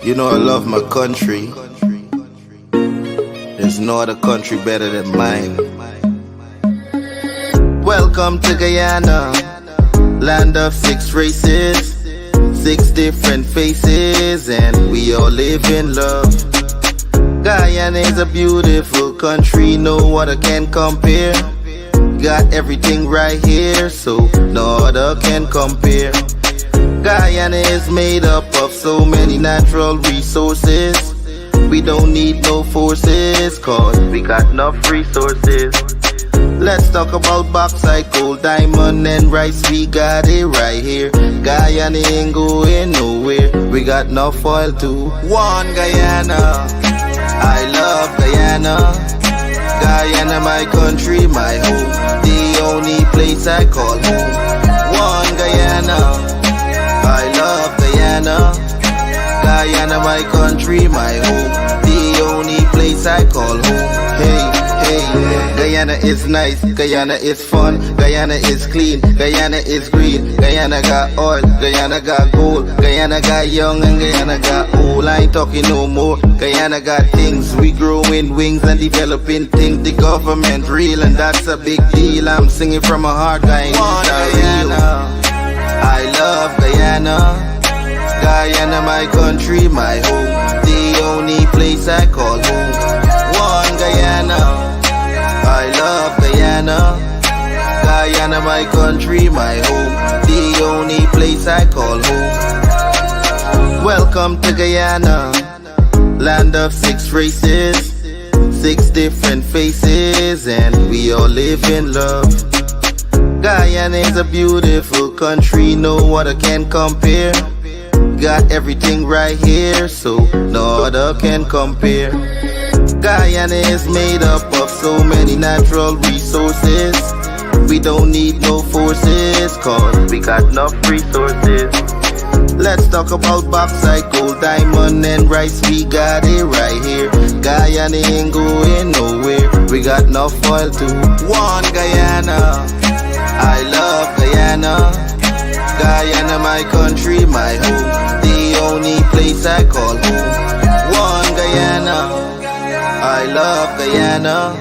You know I love my country. There's no other country better than mine. Welcome to Guyana, land of 6 races, 6 different faces, and we all live in love. Guyana is a beautiful country, no other can compare. Got everything right here, so no other can compare. Guyana is made up of so many natural resources. We don't need no forces, cause we got enough resources. Let's talk about bauxite, gold, diamond, and rice. We got it right here. Guyana ain't going nowhere. We got enough oil too. One Guyana, I love Guyana. Guyana, my country, my home, the only place I call home. One Guyana, I love Guyana. Guyana, my country, my home, the only place I call home. Hey, hey, Guyana is nice, Guyana is fun, Guyana is clean, Guyana is green, Guyana got oil, Guyana got gold, Guyana got young and Guyana got old. I ain't talking no more. Guyana got things, we growing wings and developing things. The government real and that's a big deal. I'm singing from my heart, Guyana, I love Guyana. Guyana, my country, my home, the only place I call home. One Guyana, I love Guyana. Guyana, my country, my home, the only place I call home. Welcome to Guyana, land of 6 races, 6 different faces, and we all live in love. Guyana is a beautiful country, no other can compare. Got everything right here, so no other can compare. Guyana is made up of so many natural resources. We don't need no forces, cause we got enough resources. Let's talk about bauxite, gold, diamond, and rice. We got it right here. Guyana ain't going nowhere. We got enough oil too. One Guyana, I love Guyana. Guyana, my country, my home, the only place I call home. One Guyana, I love Guyana.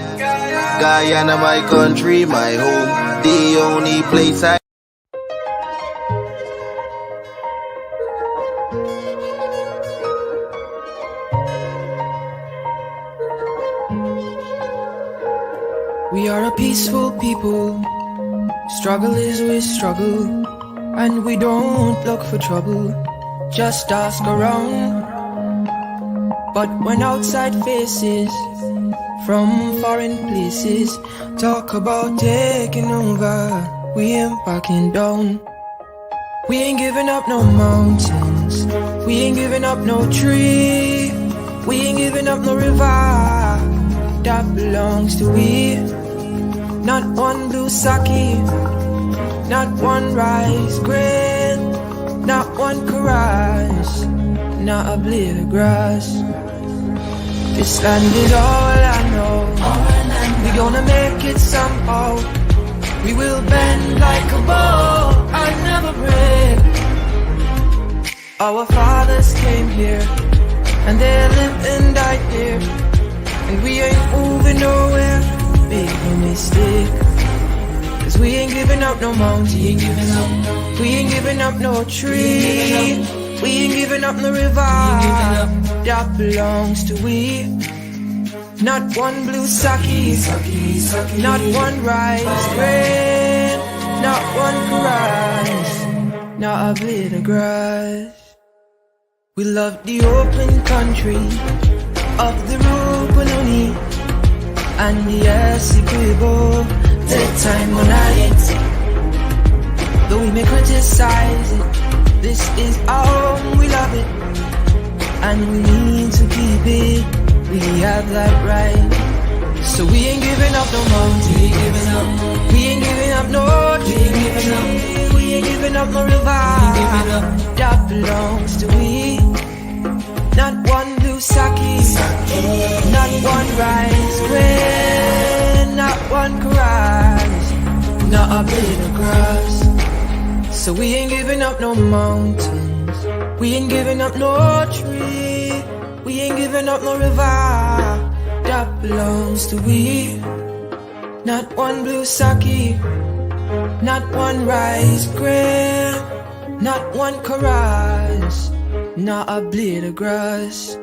Guyana, my country, my home, the only place I. We are a peaceful people. Struggle is we struggle. And we don't look for trouble, just ask around. But when outside faces from foreign places talk about taking over, we ain't backing down. We ain't giving up no mountains, we ain't giving up no tree, we ain't giving up no river that belongs to we. Not one blue sake, not one rice grain, not one caress, not a blade of grass. This land is all I know. We gonna make it somehow. We will bend like a bow and never break. Our fathers came here and they lived and died here, and we ain't moving nowhere. Make no mistake. Cause we ain't giving up no mountain, we ain't giving up no tree, we ain't giving up no river that belongs to we. Not one blue sake, not one rice grain, not one caress, not a blade of grass. We love the open country of the Rupununi and the Essequibo. Time on it, though we may criticize it, this is our home, we love it, and we need to keep it, we have that right. So we ain't giving up no mountain, we ain't giving up no tree, we ain't giving up no river that belongs to we. Not one blue sake, not one rice grain, not one caress, not a blade of grass. So we ain't giving up no mountains, we ain't giving up no trees. up no river that belongs to we. Not one blue sake, not one rice grain, not one chorus, not a blade of grass.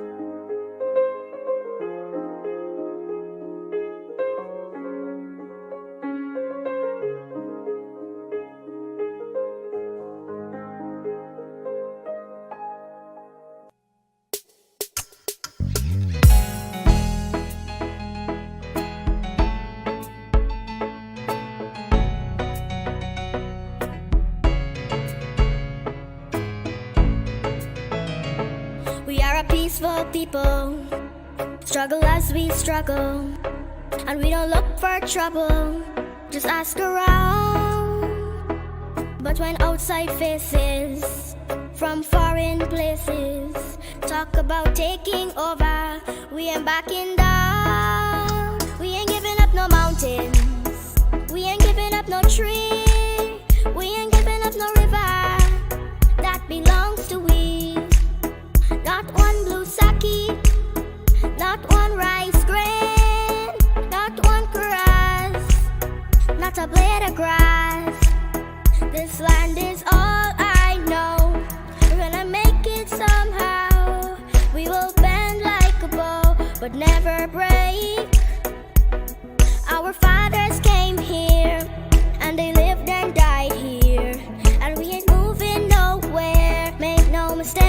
We are a peaceful people, struggle as we struggle, and we don't look for trouble, just ask around. But when outside faces from foreign places talk about taking over, we ain't backing down. We ain't giving up no mountains, we ain't giving up no tree, we ain't giving up no river that belongs to we. Not one blue sake, not one rice grain, not one grass, not a blade of grass. This land is all I know. We're gonna make it somehow. We will bend like a bow, but never break. Our fathers came here, and they lived and died here, and we ain't moving nowhere, make no mistake.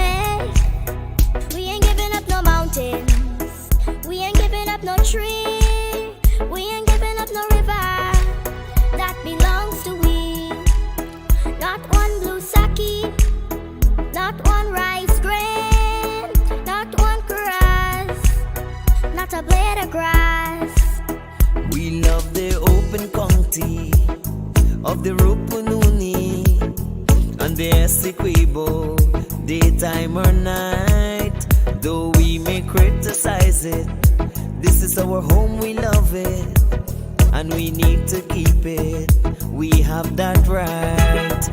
We ain't giving up no mountains, we ain't giving up no tree, we ain't giving up no river that belongs to we. Not one blue sake, not one rice grain, not one grass, not a blade of grass. We love the open county of the Rupununi and the Essequibo, daytime or night. Though we may criticize it, this is our home, we love it, and we need to keep it. We have that right.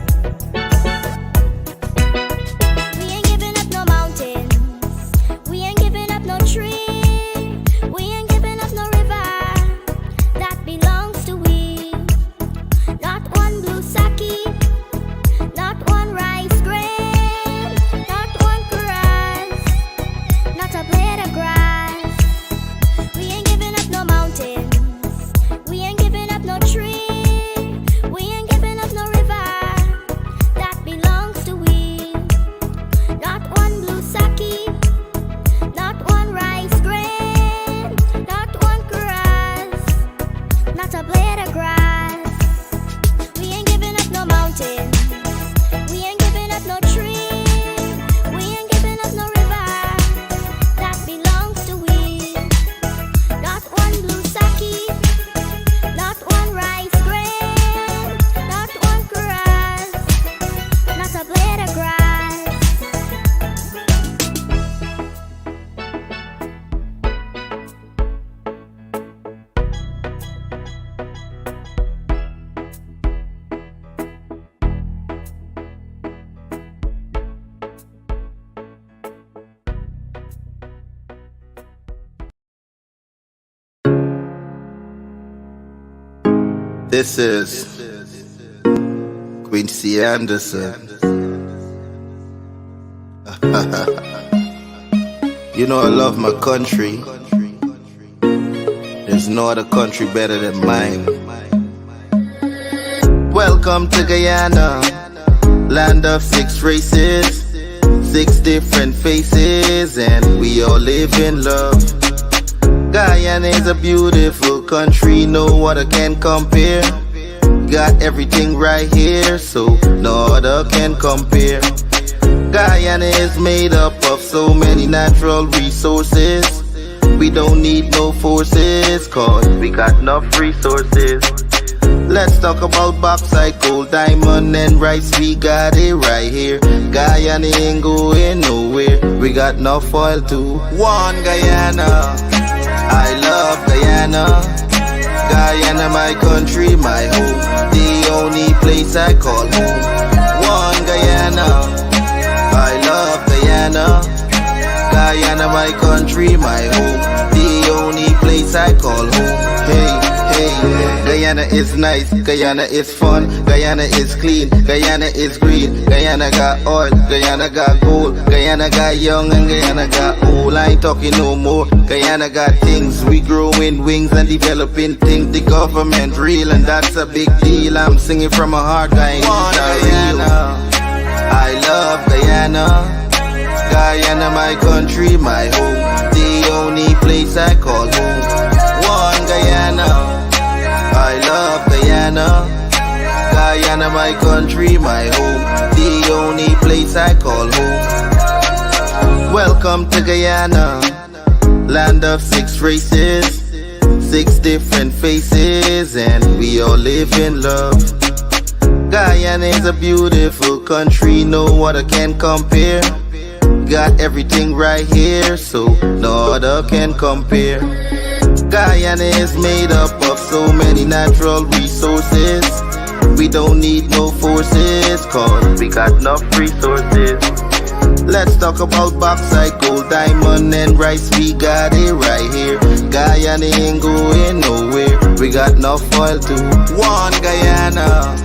We ain't giving up no mountains, we ain't giving up no tree, we ain't giving up no river that belongs to we. Not one blue sake, not one rice grain, not one grass, not a blade of grass. We ain't giving up no mountains, we ain't giving up no tree, we ain't giving up no river that belongs to we. Not one blue sake, not one rice grain, not one grass, not a blade of grass. We ain't giving up no mountains, we ain't giving up no tree, we ain't giving up no river that belongs to we. Not one blue sake, not one rice grain, not one grass, not a blade of grass. This is Quincy Anderson. You know I love my country. There's no other country better than mine. Welcome to Guyana, land of 6 races, 6 different faces, and we all live in love. Guyana is a beautiful country, no other can compare. Got everything right here, so no other can compare. Guyana is made up of so many natural resources. We don't need no forces, cause we got enough resources. Let's talk about bauxite, gold, diamond, and rice. We got it right here. Guyana ain't going nowhere. We got enough oil too. One Guyana, I love Guyana. Guyana, my country, my home, the only place I call home. One Guyana, I love Guyana. Guyana, my country, my home, the only place I call home. Hey, Guyana is nice, Guyana is fun, Guyana is clean, Guyana is green, Guyana got oil, Guyana got gold, Guyana got young and Guyana got old. I ain't talking no more. Guyana got things, we growing wings and developing things. The government real and that's a big deal. I'm singing from my heart, Guyana. I love Guyana. Guyana, my country, my home, the only place I call home. One Guyana, I love Guyana. Guyana, my country, my home, the only place I call home. Welcome to Guyana, land of 6 races, 6 different faces, and we all live in love. Guyana is a beautiful country, no other can compare. Got everything right here, so no other can compare. Guyana is made up of so many natural resources. We don't need no forces, cause we got enough resources. Let's talk about bauxite, gold, diamond, and rice. We got it right here. Guyana ain't going nowhere. We got enough oil too. One Guyana,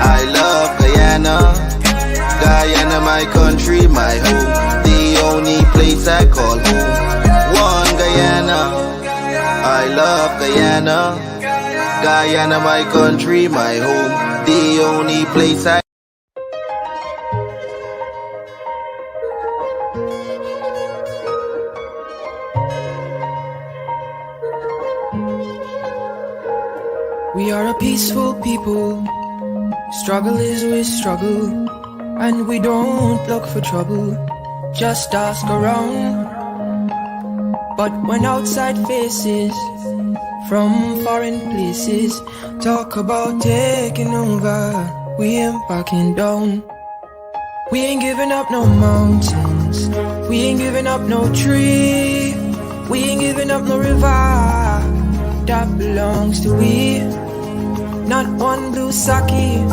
I love Guyana. Guyana, my country, my home, the only place I call home. One Guyana, I love Guyana. Guyana, my country, my home, the only place I. We are a peaceful people. Struggle is we struggle. And we don't look for trouble, just ask around. But when outside faces from foreign places talk about taking over, we ain't backing down. We ain't giving up no mountains, we ain't giving up no tree, we ain't giving up no river that belongs to we. Not one blue sake.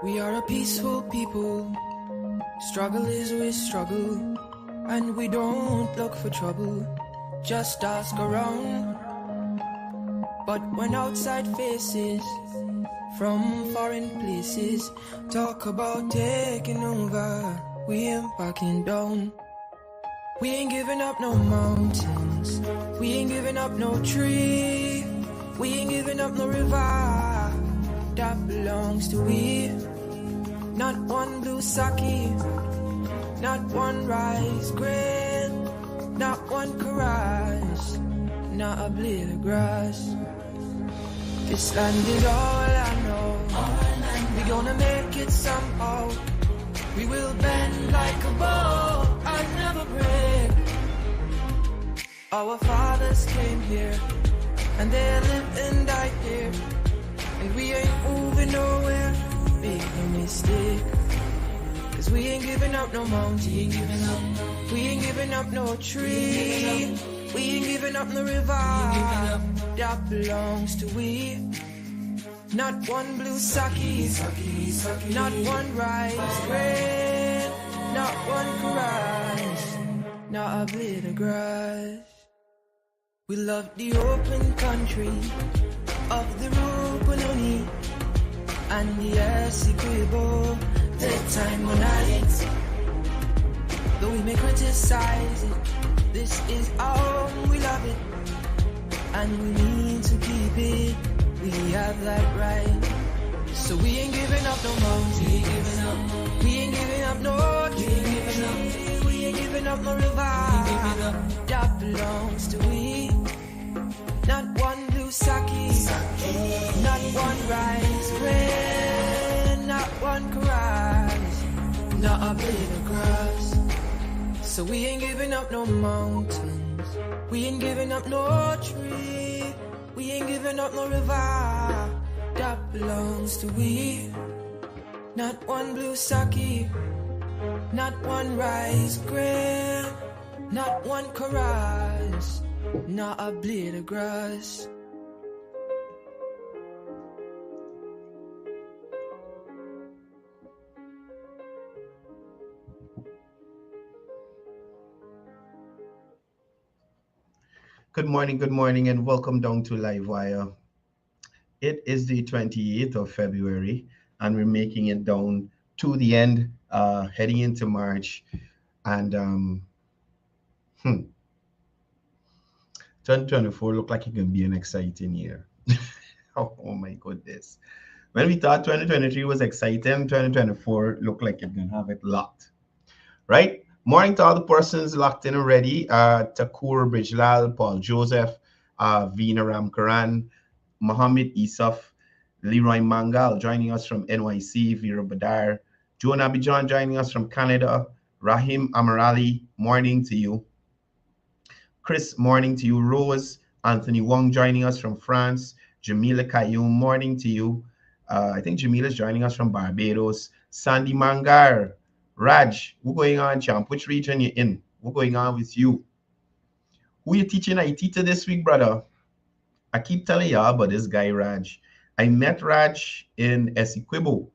We are a peaceful people. Struggle is we struggle, and we don't look for trouble, just ask around. But when outside faces from foreign places talk about taking over, we ain't backing down. We ain't giving up no mountains, we ain't giving up no tree, we ain't giving up no river that belongs to we. Not one blue sake, not one rice grain, not one karaj, not a blade of grass. This land is all I know. We gonna make it somehow. We will bend like a bow and never break. Our fathers came here and they lived and died here, and we ain't moving nowhere. Make no mistake, cause we ain't giving up no mountain, we ain't giving up no tree, we ain't giving up no river that belongs to we. Not one blue sake, not one rice grain, not one grass, not a blade of grass. We love the open country of the Rupununi and the Essequibo, the time of night. Though we may criticize it, this is our home, we love it, and we need to keep it. We have that right. So we ain't giving up no mountain, we ain't giving up no tree, we ain't giving up no river that belongs to we. Not one blue sake, not one rice grain, not one karaj, not a blade of grass. So we ain't giving up no mountains, we ain't giving up no tree, we ain't giving up no river that belongs to we. Not one blue sake, not one rice grain, not one karaj, not a blade of grass. good morning, and welcome down to Livewire. It is the 28th of February, and we're making it down to the end, heading into March. And 2024 look like it can be an exciting year. Oh my goodness. When we thought 2023 was exciting, 2024 looked like it can have it locked. Right? Morning to all the persons locked in already. Takur Brijlal, Paul Joseph, Veena Ramkaran, Mohammed Isaf, Leroy Mangal joining us from NYC, Vera Badar, Joan Abidjan joining us from Canada, Rahim Amarali, morning to you. Chris, morning to you. Rose, Anthony Wong joining us from France, Jamila Kayoum, morning to you. I think Jamila's joining us from Barbados. Sandy Mangar, Raj, what's going on, champ? Which region you in? What's going on with you? Who you teaching IT to this week, brother? I keep telling y'all about this guy, Raj. I met Raj in Essequibo.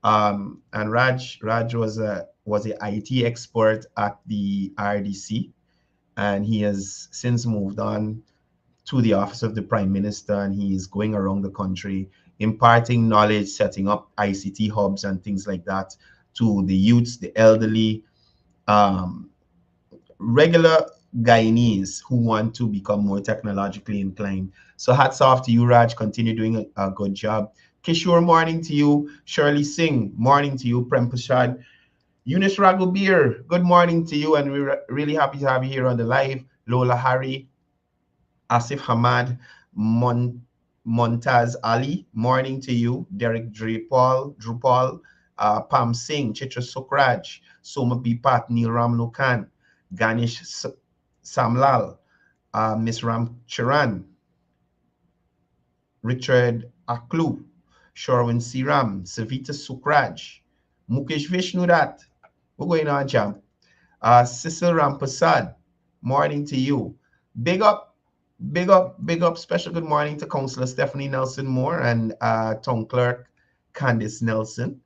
And Raj was a IT expert at the RDC, and he has since moved on to the office of the Prime Minister, and he is going around the country imparting knowledge, setting up ICT hubs and things like that to the youths, the elderly, regular Guyanese who want to become more technologically inclined. So hats off to you, Raj. Continue doing a good job. Kishore, morning to you. Shirley Singh, morning to you. Prem Prashad. Eunice Ragubir, good morning to you, and we're really happy to have you here on the live. Lola Hari, Asif Hamad, Montaz Ali, morning to you. Derek Drupal, Pam Singh, Chitra Sukraj, Soma Bipat, Neil Ramnukan, Ganesh Samlal, Miss Ram Charan, Richard Aklu, Sharwin Siram, Savita Sukraj, Mukesh Vishnudat. What's going on, champ? Cecil Rampasad, morning to you. Big up. Special good morning to Councillor Stephanie Nelson Moore and Town Clerk Candice Nelson.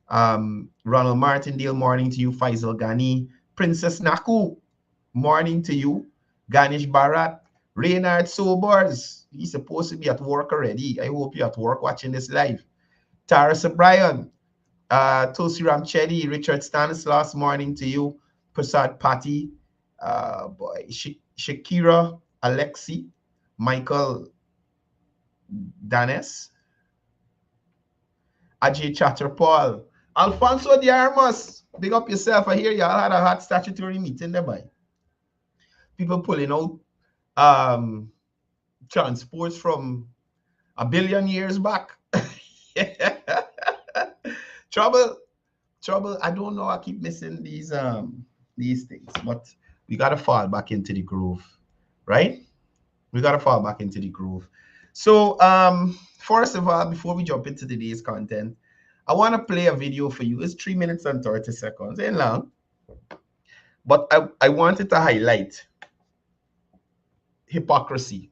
Ronald Martindale, morning to you. Faisal Ghani, Princess Naku, morning to you. Ganesh Bharat, Reynard Sobers, he's supposed to be at work already. I hope you're at work watching this live. Tara Sabrian, Tulsi Ramchedi, Richard Stanislaus, morning to you. Prasad Patti, Shakira Alexi, Michael Danes, Ajay Chatterpal, Alfonso de Armas, big up yourself. I hear y'all had a hot statutory meeting there, by people pulling out transports from a billion years back. Trouble. I don't know. I keep missing these things, but we gotta fall back into the groove, right? We gotta fall back into the groove. So, first of all, before we jump into today's content, I want to play a video for you. It's 3 minutes and 30 seconds. Ain't long, but I wanted to highlight hypocrisy.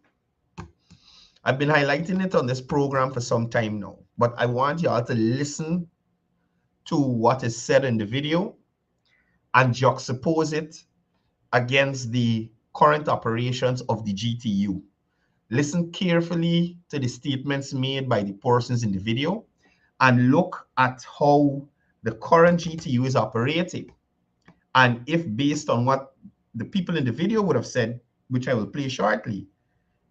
I've been highlighting it on this program for some time now, but I want y'all to listen to what is said in the video and juxtapose it against the current operations of the GTU. Listen carefully to the statements made by the persons in the video and look at how the current GTU is operating. And if based on what the people in the video would have said, which I will play shortly,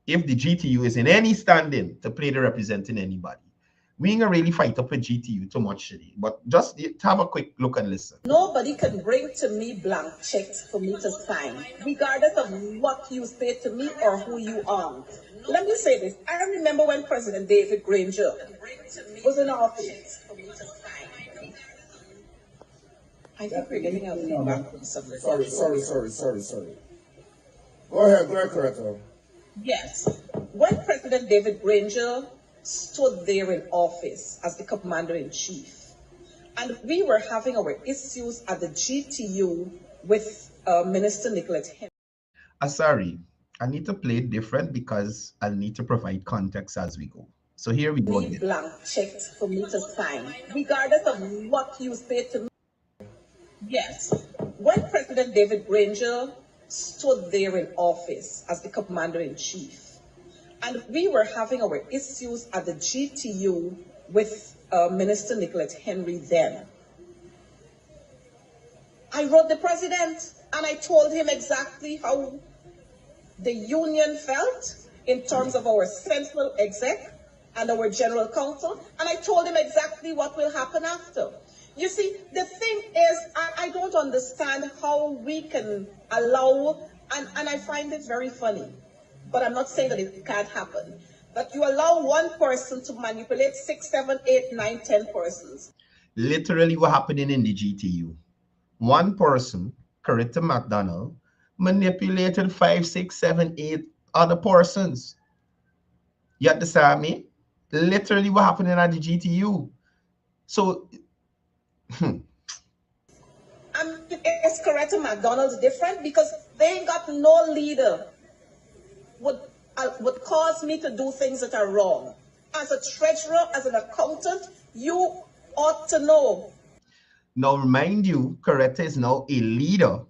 if the GTU is in any standing to play the representing anybody. We ain't gonna really fight up with GTU too much today, but just have a quick look and listen. Nobody can bring to me blank checks for me to sign, regardless of what you say to me or who you are. Let me say this. I remember when President David Granger was in office. I think we're getting out feedback from somebody. Sorry. Go ahead, Coretta. Yes. When President David Granger stood there in office as the commander-in-chief, and we were having our issues at the GTU with Minister Nicolette Henry. Sorry, I need to play it different because I'll need to provide context as we go. So here we go. Blank checked for me to sign, regardless of what you say to me. Yes. When President David Granger stood there in office as the commander-in-chief, and we were having our issues at the GTU with Minister Nicolette Henry then. I wrote the president and I told him exactly how the union felt in terms of our central exec and our general counsel, and I told him exactly what will happen after. You see, the thing is, I don't understand how we can allow, and I find it very funny, but I'm not saying that it can't happen, that you allow one person to manipulate 6, 7, 8, 9, 10 persons. Literally what happening in the GTU. One person, Coretta McDonald, manipulated 5, 6, 7, 8 other persons. You understand me? Literally what happening at the GTU. So, Is Coretta McDonald different? Because they ain't got no leader would cause me to do things that are wrong. As a treasurer, as an accountant, you ought to know. now remind you, Coretta is now a leader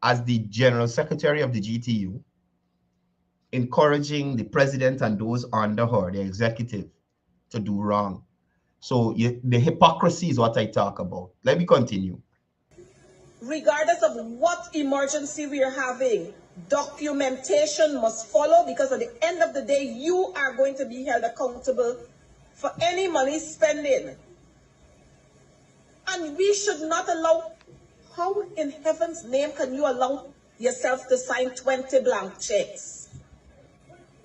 as the general secretary of the GTU, encouraging the president and those under her, the executive, to do wrong. So the hypocrisy is what I talk about. Let me continue. Regardless of what emergency we are having, documentation must follow, because at the end of the day, you are going to be held accountable for any money spending. And we should not allow, how in heaven's name can you allow yourself to sign 20 blank checks?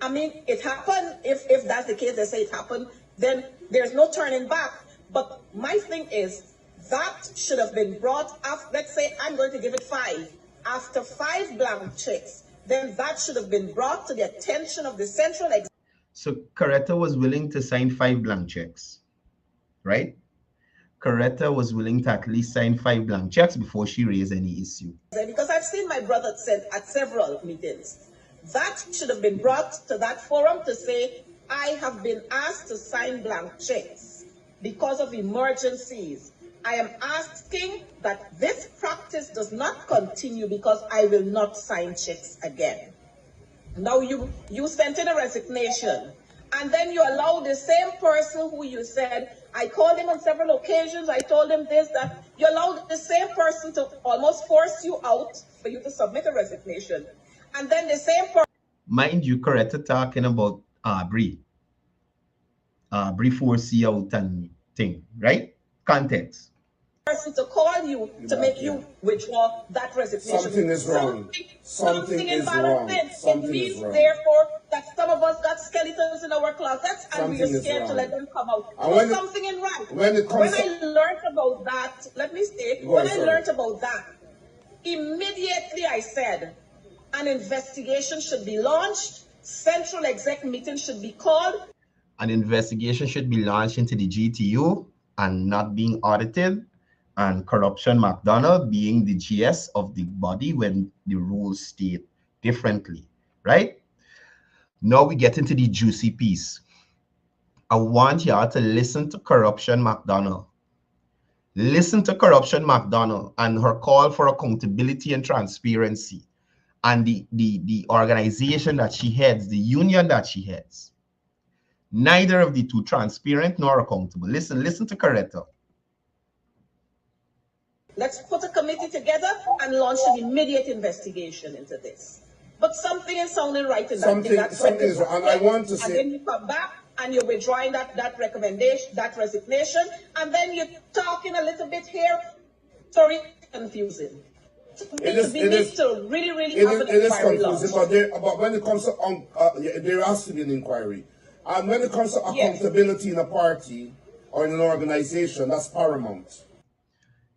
I mean, it happened. If that's the case, they say it happened, then there's no turning back. But my thing is, that should have been brought after, let's say I'm going to give it 5. After 5 blank checks, then that should have been brought to the attention of the central executive. So Coretta was willing to sign 5 blank checks, right? Coretta was willing to at least sign 5 blank checks before she raised any issue. Because I've seen my brother said at several meetings, that should have been brought to that forum to say, I have been asked to sign blank checks because of emergencies. I am asking that this practice does not continue, because I will not sign checks again. Now you sent in a resignation, and then you allow the same person who you said, I called him on several occasions, I told him this, that, you allowed the same person to almost force you out for you to submit a resignation. And then the same person. Mind you, Coretta talking about Bree force you out and thing, right? Context. Person to call you to make you withdraw that resignation. Something is wrong. Something is wrong. It means, therefore, that some of us got skeletons in our closets and we are scared to let them come out. So something is right. When I learned about that, let me say, when I learned about that, immediately I said, an investigation should be launched, central exec meeting should be called. An investigation should be launched into the GTU and not being audited, and Corruption McDonald being the GS of the body when the rules state differently, right? Now we get into the juicy piece. I want y'all to listen to Corruption McDonald. Listen to Corruption McDonald and her call for accountability and transparency, and the organization that she heads, the union that she heads. Neither of the two transparent nor accountable. Listen to Coretta. Let's put a committee together and launch an immediate investigation into this. But something is sounding right in that. Something is wrong. And I want to say. And then you come back and you're withdrawing that recommendation, that resignation, and then you're talking a little bit here. Sorry, confusing. It is really have an inquiry confusing, but when it comes to there has to be an inquiry. And when it comes to accountability in a party or in an organization, that's paramount.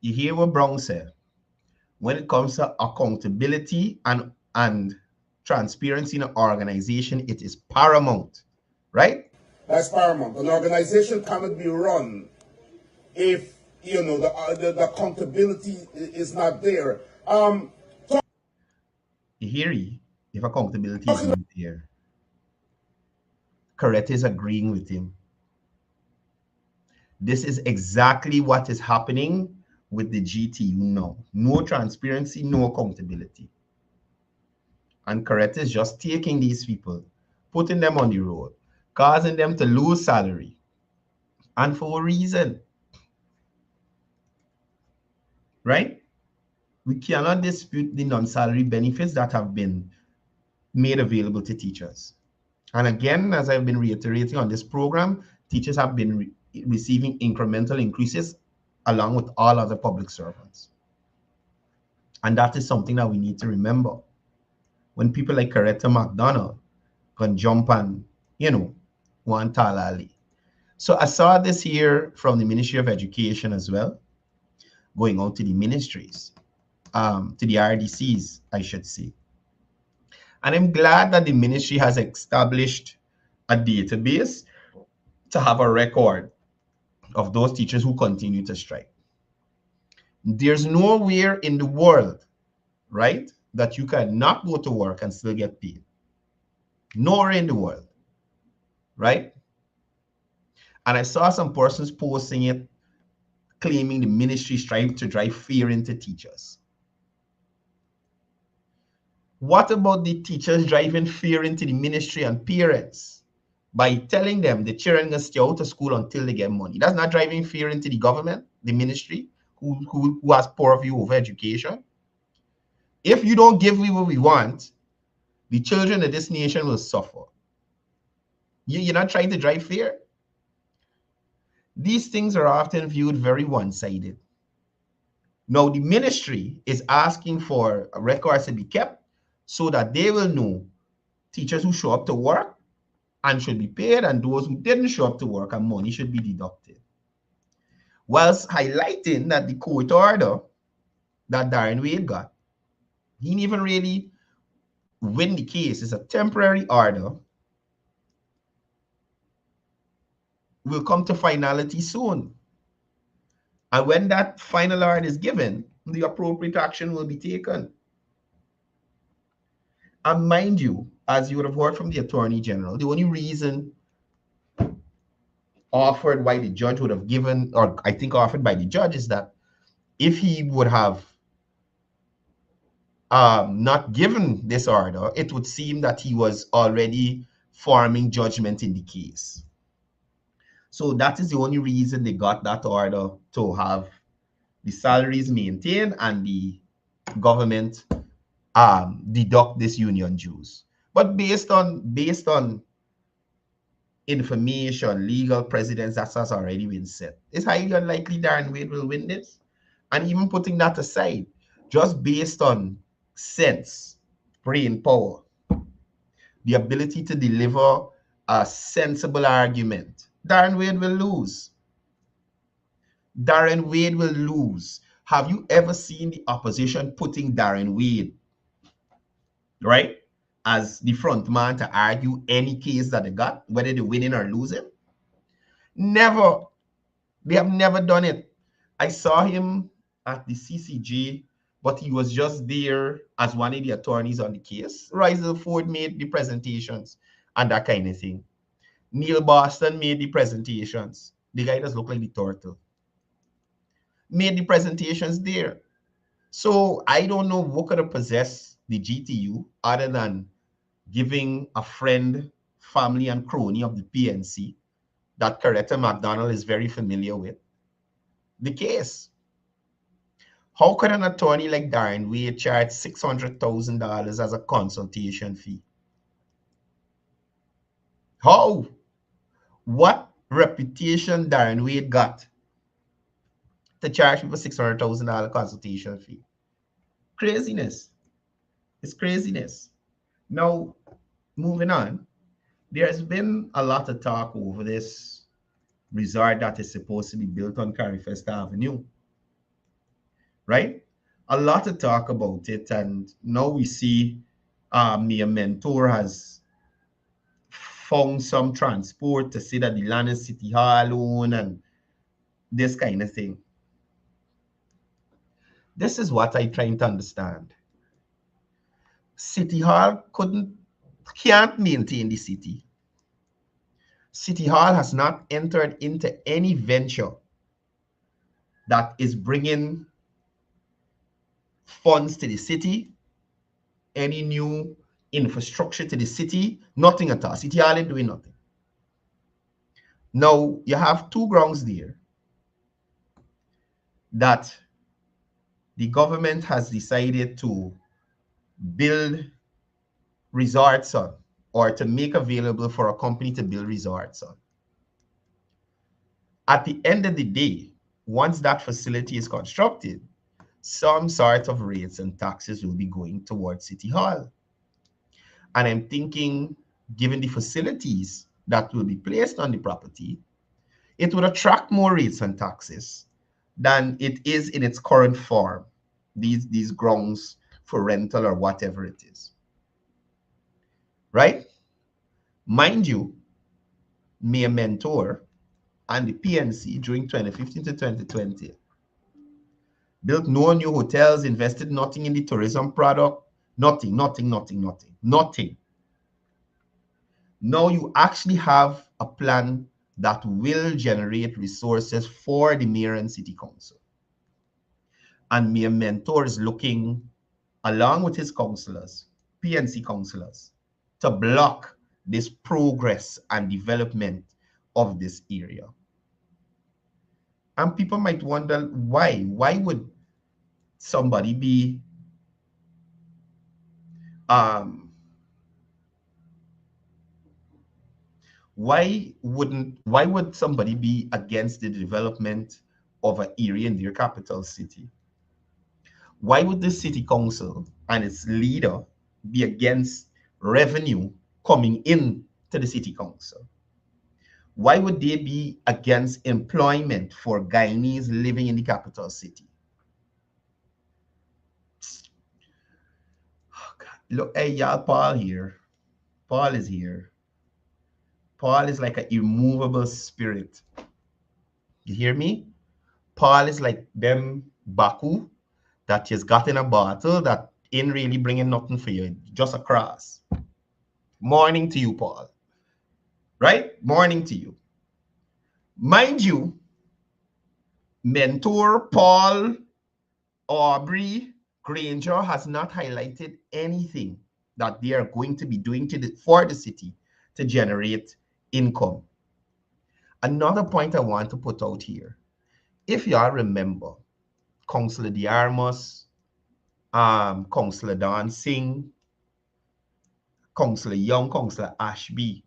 You hear what Brown said. When it comes to accountability and transparency in an organization, it is paramount, right? That's paramount. An organization cannot be run if the accountability is not there. You hear me? If accountability is not there, Coretta is agreeing with him. This is exactly what is happening with the GTU now. No transparency, no accountability. And Correct is just taking these people, putting them on the road, causing them to lose salary. And for a reason. Right? We cannot dispute the non-salary benefits that have been made available to teachers. And again, as I've been reiterating on this program, teachers have been receiving incremental increases along with all other public servants. And that is something that we need to remember. When people like Coretta McDonald can jump and, one talali. So I saw this here from the Ministry of Education as well, going out to the ministries, to the RDCs, I should say. And I'm glad that the ministry has established a database to have a record of those teachers who continue to strike. There's nowhere in the world, right, that you cannot go to work and still get paid. Nowhere in the world, right? And I saw some persons posting it, claiming the ministry strive to drive fear into teachers. What about the teachers driving fear into the ministry and parents by telling them the children can stay out of school until they get money? That's not driving fear into the government, the ministry, who has poor view over education. If you don't give me what we want, the children of this nation will suffer. You're not trying to drive fear. These things are often viewed very one-sided. Now, the ministry is asking for records to be kept so that they will know teachers who show up to work and should be paid, and those who didn't show up to work and money should be deducted. Whilst highlighting that the court order that Darren Wade got, he didn't even really win the case. It's a temporary order. Will come to finality soon. And when that final order is given, the appropriate action will be taken. And mind you, as you would have heard from the Attorney General, the only reason offered why the judge would have given, or I think offered by the judge, is that if he would have not given this order, it would seem that he was already forming judgment in the case. So that is the only reason they got that order, to have the salaries maintained and the government deduct this union dues. But based on information, legal precedents that has already been set, it's highly unlikely Darren Wade will win this. And even putting that aside, just based on sense, brain power, the ability to deliver a sensible argument, Darren Wade will lose. Darren Wade will lose. Have you ever seen the opposition putting Darren Wade, right, as the front man to argue any case that they got, whether they're winning or losing? Never. They have never done it. I saw him at the CCJ, but he was just there as one of the attorneys on the case. Rizel Ford made the presentations and that kind of thing. Neil Boston made the presentations. The guy does look like the turtle. Made the presentations there. So I don't know what could have possessed the GTU other than giving a friend, family, and crony of the PNC that Coretta McDonald is very familiar with the case. How could an attorney like Darren Wade charge $600,000 as a consultation fee? How? What reputation Darren Wade got to charge people $600,000 consultation fee? Craziness. It's craziness. Now, moving on, there's been a lot of talk over this resort that is supposed to be built on Carifesta Avenue, right? A lot of talk about it, and now we see Mayor Mentor has found some transport to say that the land is City Hall owned and this kind of thing. This is what I'm trying to understand. City Hall can't maintain the city. City Hall has not entered into any venture that is bringing funds to the city, any new infrastructure to the city, nothing at all. City Hall ain't doing nothing. Now, you have two grounds there that the government has decided to build resorts on, or to make available for a company to build resorts on. At the end of the day, once that facility is constructed, some sort of rates and taxes will be going towards City Hall. And I'm thinking, given the facilities that will be placed on the property, it would attract more rates and taxes than it is in its current form, these grounds for rental or whatever it is. Right? Mind you, Mayor Mentor and the PNC during 2015 to 2020 built no new hotels, invested nothing in the tourism product, nothing. Now you actually have a plan that will generate resources for the mayor and city council. And Mayor Mentor is looking, along with his councillors, PNC councillors, to block this progress and development of this area. And people might wonder why. Why would somebody be why would somebody be against the development of an area in their capital city? Why would the city council and its leader be against revenue coming in to the city council? Why would they be against employment for Guyanese living in the capital city? Oh God. Look, hey, y'all, Paul here. Paul is here. Paul is like an immovable spirit. You hear me? Paul is like them Baku that just got in a bottle that ain't really bringing nothing for you, just a cross. Morning to you, Paul. Right? Morning to you. Mind you, Mentor, Paul, Aubrey, Granger has not highlighted anything that they are going to be doing for the city to generate income. Another point I want to put out here, if y'all remember, Councillor Diarmos, Councillor Dan Singh, Councillor Young, Councillor Ashby,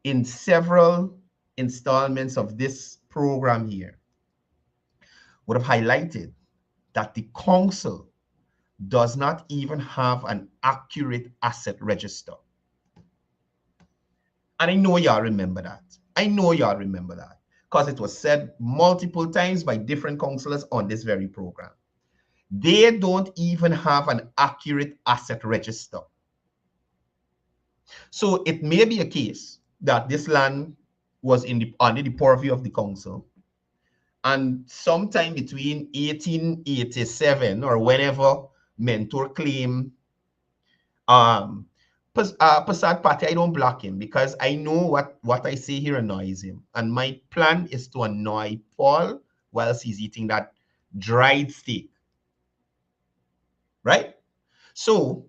in several installments of this program here, would have highlighted that the council does not even have an accurate asset register. And I know y'all remember that. Because it was said multiple times by different councillors on this very program. They don't even have an accurate asset register. So it may be a case that this land was under the purview of the council, and sometime between 1887 or whenever Mentor claimed, Passat Party, I don't block him because I know what I say here annoys him. And my plan is to annoy Paul whilst he's eating that dried steak. Right? So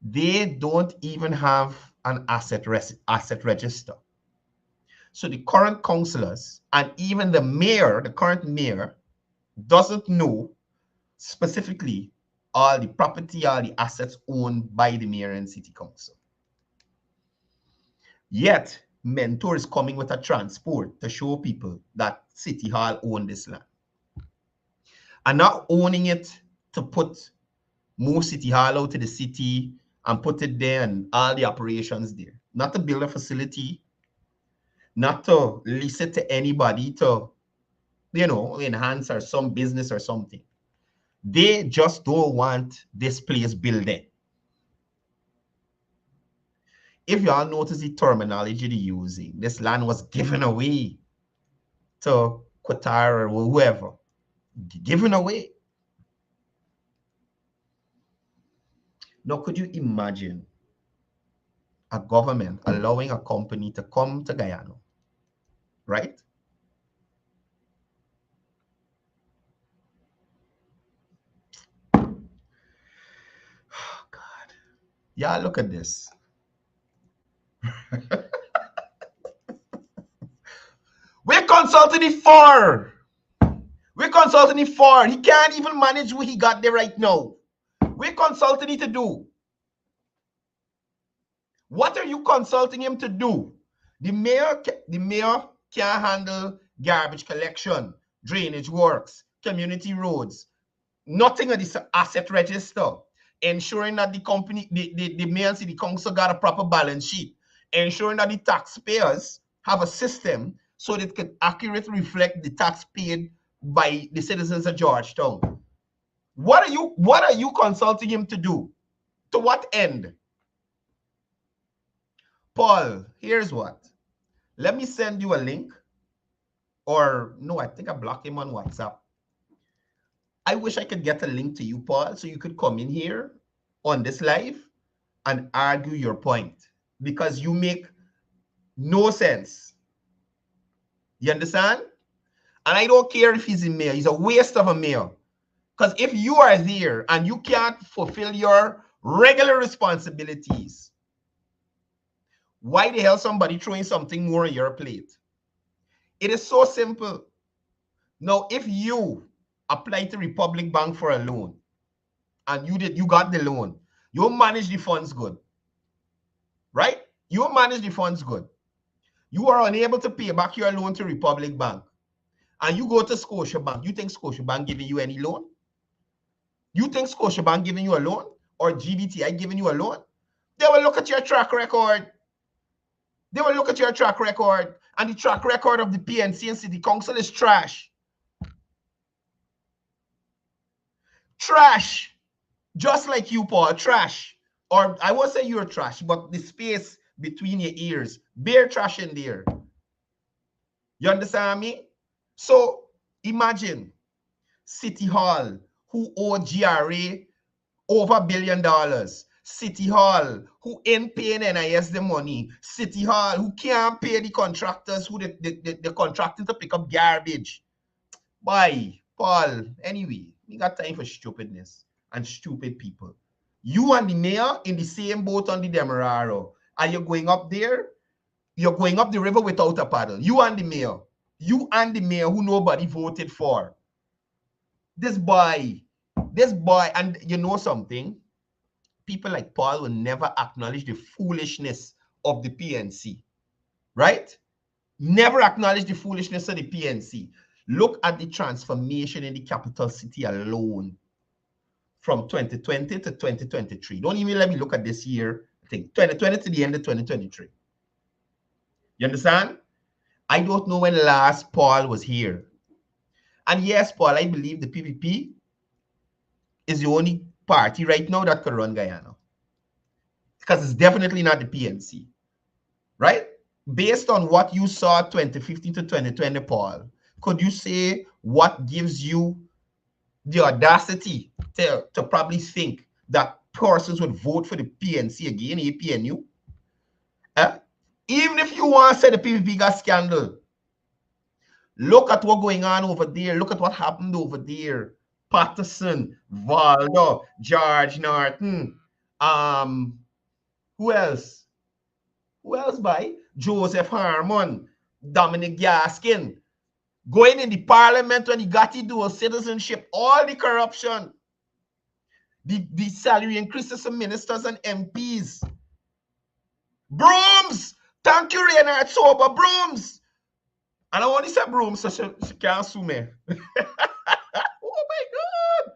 they don't even have an asset register. So the current councillors and even the mayor, the current mayor, doesn't know specifically all the property, all the assets owned by the mayor and city council. Yet, Mentor is coming with a transport to show people that City Hall owned this land. And not owning it to move City Hall out to the city and put it there and all the operations there. Not to build a facility, not to lease it to anybody to, enhance or some business or something. They just don't want this place building. If y'all notice the terminology they're using, this land was given away to Qatar or whoever. Given away. Now, could you imagine a government allowing a company to come to Guyana, right? Yeah, look at this. We're consulting it for. We're consulting it for. He can't even manage what he got there right now. We're consulting it to do. What are you consulting him to do? The mayor can't handle garbage collection, drainage works, community roads, nothing of this asset register, ensuring that the company, the mayor and city council got a proper balance sheet, ensuring that the taxpayers have a system so that it can accurately reflect the tax paid by the citizens of Georgetown. What are you consulting him to do? To what end? Paul, here's what. Let me send you a link. Or no, I think I blocked him on WhatsApp. I wish I could get a link to you, Paul, so you could come in here on this live and argue your point, because you make no sense. You understand? And I don't care if he's a mayor. He's a waste of a mayor. Because if you are there and you can't fulfill your regular responsibilities, why the hell somebody throwing something more on your plate? It is so simple. Now, if you apply to Republic Bank for a loan and you got the loan, you manage the funds good, right? You manage the funds good. You are unable to pay back your loan to Republic Bank, and you go to Scotiabank. You think Scotiabank giving you any loan? You think Scotiabank giving you a loan, or GBTI giving you a loan? They will look at your track record. They will look at your track record, and the track record of the PNC and City Council is trash. Trash. Just like you, Paul, trash. Or I won't say you're trash, but the space between your ears, bare trash in there. You understand me? So imagine City Hall, who owe GRA over $1 billion. City Hall, who ain't paying NIS the money. City Hall, who can't pay the contractors who the contracting to pick up garbage. Bye, Paul. Anyway, we got time for stupidness and stupid people. You and the mayor in the same boat on the Demerara. Are you going up there? You're going up the river without a paddle. You and the mayor. You and the mayor who nobody voted for. This boy, and you know something? People like Paul will never acknowledge the foolishness of the PNC, right? Never acknowledge the foolishness of the PNC. Look at the transformation in the capital city alone from 2020 to 2023. Don't even let me look at this year. I think 2020 to the end of 2023. You understand? I don't know when last Paul was here. And yes, Paul, I believe the PPP is the only party right now that could run Guyana. Because it's definitely not the PNC. Right? Based on what you saw 2015 to 2020, Paul, could you say what gives you the audacity to probably think that persons would vote for the PNC again, APNU? Even if you want to say the PPP got scandal, look at what's going on over there. Look at what happened over there. Patterson, Valdo, George Norton, who else? Who else, by? Joseph Harmon, Dominic Gaskin, going in the parliament when he got to do a citizenship, all the corruption, the salary increases of ministers and MPs. Brooms! Thank you, Reinhard Sober, brooms! And I want to say brooms so she can't sue me. Oh my God!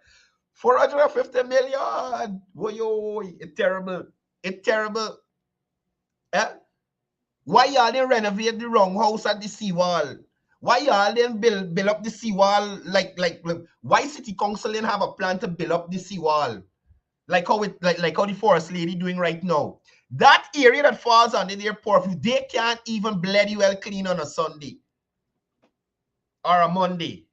450 million! Whoa, it's terrible. It's terrible. Why y'all didn't renovate the wrong house at the seawall? Why y'all didn't build up the seawall like why City Council didn't have a plan to build up the seawall? Like how the forest lady doing right now. That area that falls under their purview, they can't even bloody well clean on a Sunday or a Monday.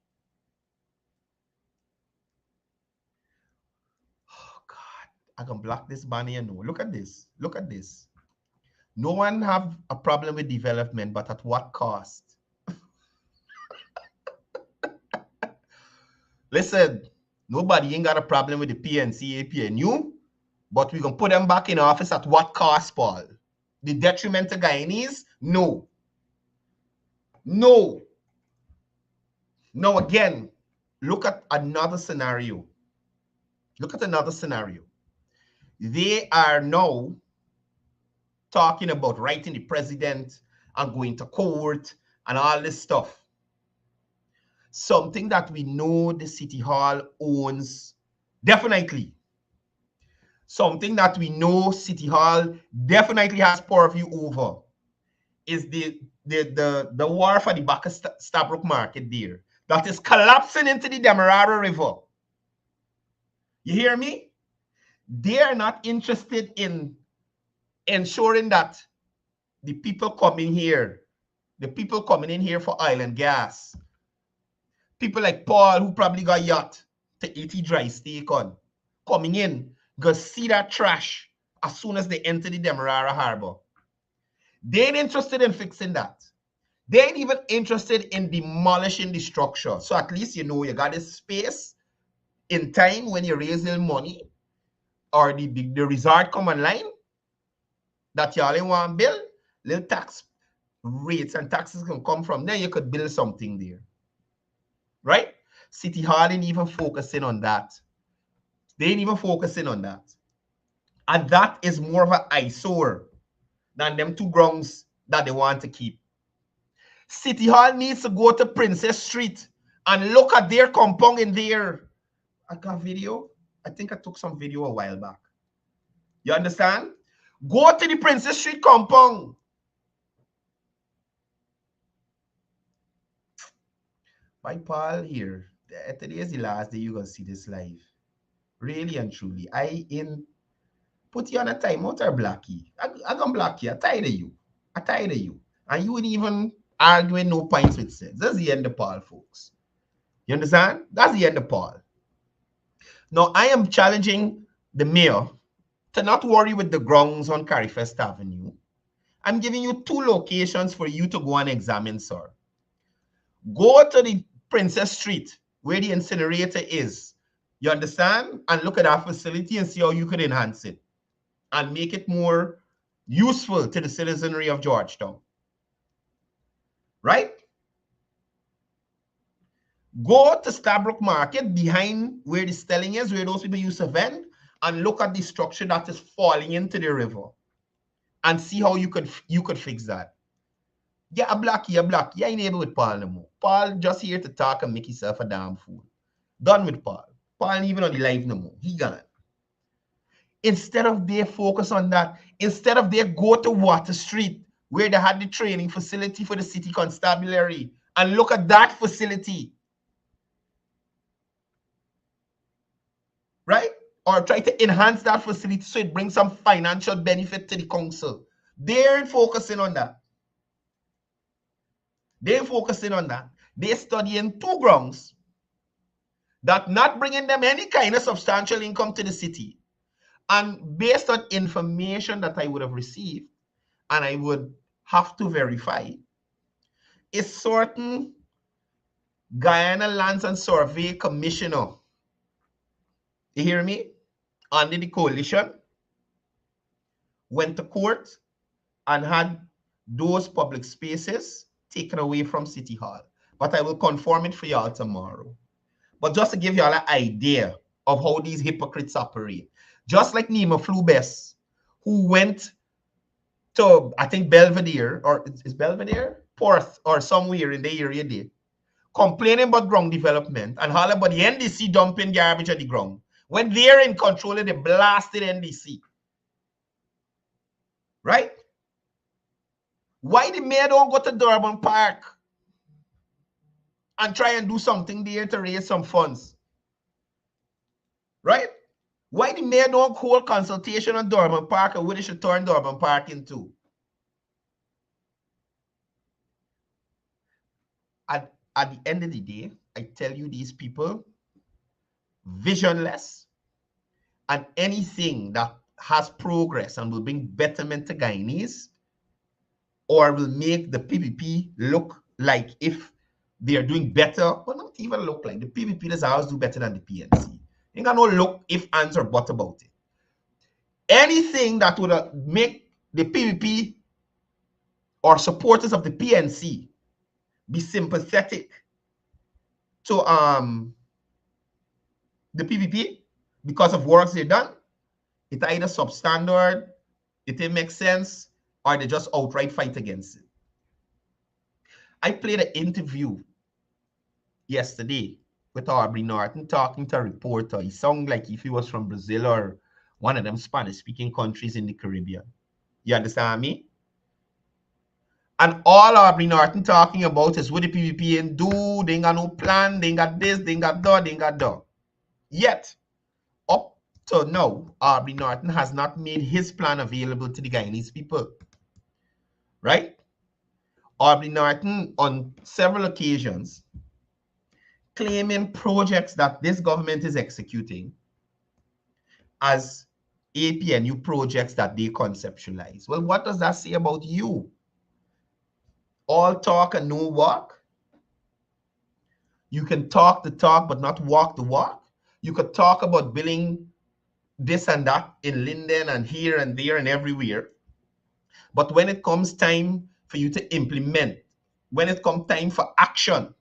Oh God, I can block this banner. No, look at this. Look at this. No one have a problem with development, but at what cost? Listen, nobody ain't got a problem with the PNC, APNU, But we're going to put them back in office at what cost, Paul? The detriment to Guyanese? No. No. Now again, look at another scenario. Look at another scenario. They are now talking about writing the president and going to court and all this stuff. Something that we know the City Hall owns, definitely. Something that we know City Hall definitely has purview over is the war for the back of Stabrook Market there. That is collapsing into the Demerara River. You hear me? They are not interested in ensuring that the people coming here, the people coming in here for oil and gas, people like Paul, who probably got yacht to eat dry steak on, coming in, go see that trash as soon as they enter the Demerara Harbor. They ain't interested in fixing that. They ain't even interested in demolishing the structure. So at least you know you got this space in time when you raise little money or the resort come online that you only want to build, little tax rates and taxes can come from there. You could build something there. Right? City Hall ain't even focusing on that. They ain't even focusing on that. And that is more of an eyesore than them two grounds that they want to keep. City Hall needs to go to Princess Street and look at their compound in there. I got video. I think I took some video a while back. You understand? Go to the Princess Street compound. My Paul here. Today is the last day you're going to see this live. Really and truly. I put you on a timeout or Blackie. I'm going to block you. I'm tired of you. I'm tired of you. And you wouldn't even arguing no points with sense. That's the end of Paul, folks. You understand? That's the end of Paul. Now, I am challenging the mayor to not worry with the grounds on Carifest Avenue. I'm giving you two locations for you to go and examine, sir. Go to the Princess Street where the incinerator is. You understand? And look at that facility and see how you could enhance it and make it more useful to the citizenry of Georgetown. Right? Go to Stabrook Market behind where the Stelling is, where those people used to vend, and look at the structure that is falling into the river and see how you could fix that. Yeah, a Blackie. You ain't able with Paul no more. Paul just here to talk and make himself a damn fool. Done with Paul. Paul ain't even on the live no more. He gone. Instead of they focus on that, instead of they go to Water Street where they had the training facility for the city constabulary and look at that facility. Right? Or try to enhance that facility so it brings some financial benefit to the council. They ain't focusing on that. They ain't focusing on that. They're studying two grounds that not bringing them any kind of substantial income to the city. And based on information that I would have received, and I would have to verify, a certain Guyana Lands and Survey Commissioner, you hear me, under the coalition, went to court and had those public spaces taken away from City Hall. But I will confirm it for y'all tomorrow. But just to give y'all an idea of how these hypocrites operate. Just like Nima Flubes, who went to, I think, Belvedere, or is Belvedere? Porth, or somewhere in the area there, complaining about ground development and all about the NDC dumping garbage on the ground. When they're in control of the blasted NDC. Right? Why the mayor don't go to Durban Park and try and do something there to raise some funds? Right? Why the mayor don't hold consultation on Durban Park and what they should turn Durban Park into? At the end of the day, I tell you, these people, visionless, and anything that has progress and will bring betterment to Guyanese or will make the PPP look like if they are doing better, but not even look like. The PPP does always do better than the PNC. You got no look if, ands, or but about it. anything that would make the PPP or supporters of the PNC be sympathetic to the PPP because of works they've done, it either substandard, it didn't make sense, or they just outright fight against it. I played an interview yesterday with Aubrey Norton talking to a reporter. He sounded like if he was from Brazil or one of them Spanish-speaking countries in the Caribbean. You understand me? And all Aubrey Norton talking about is what the PPP ain't do, they ain't got no plan, they ain't got this, they ain't got that, they ain't got that. Yet, up to now, Aubrey Norton has not made his plan available to the Guyanese people. Right? Aubrey Norton, on several occasions, claiming projects that this government is executing as APNU projects that they conceptualize. Well, what does that say about you? All talk and no walk? You can talk the talk but not walk the walk? You could talk about building this and that in Linden and here and there and everywhere. But when it comes time for you to implement, when it comes time for action,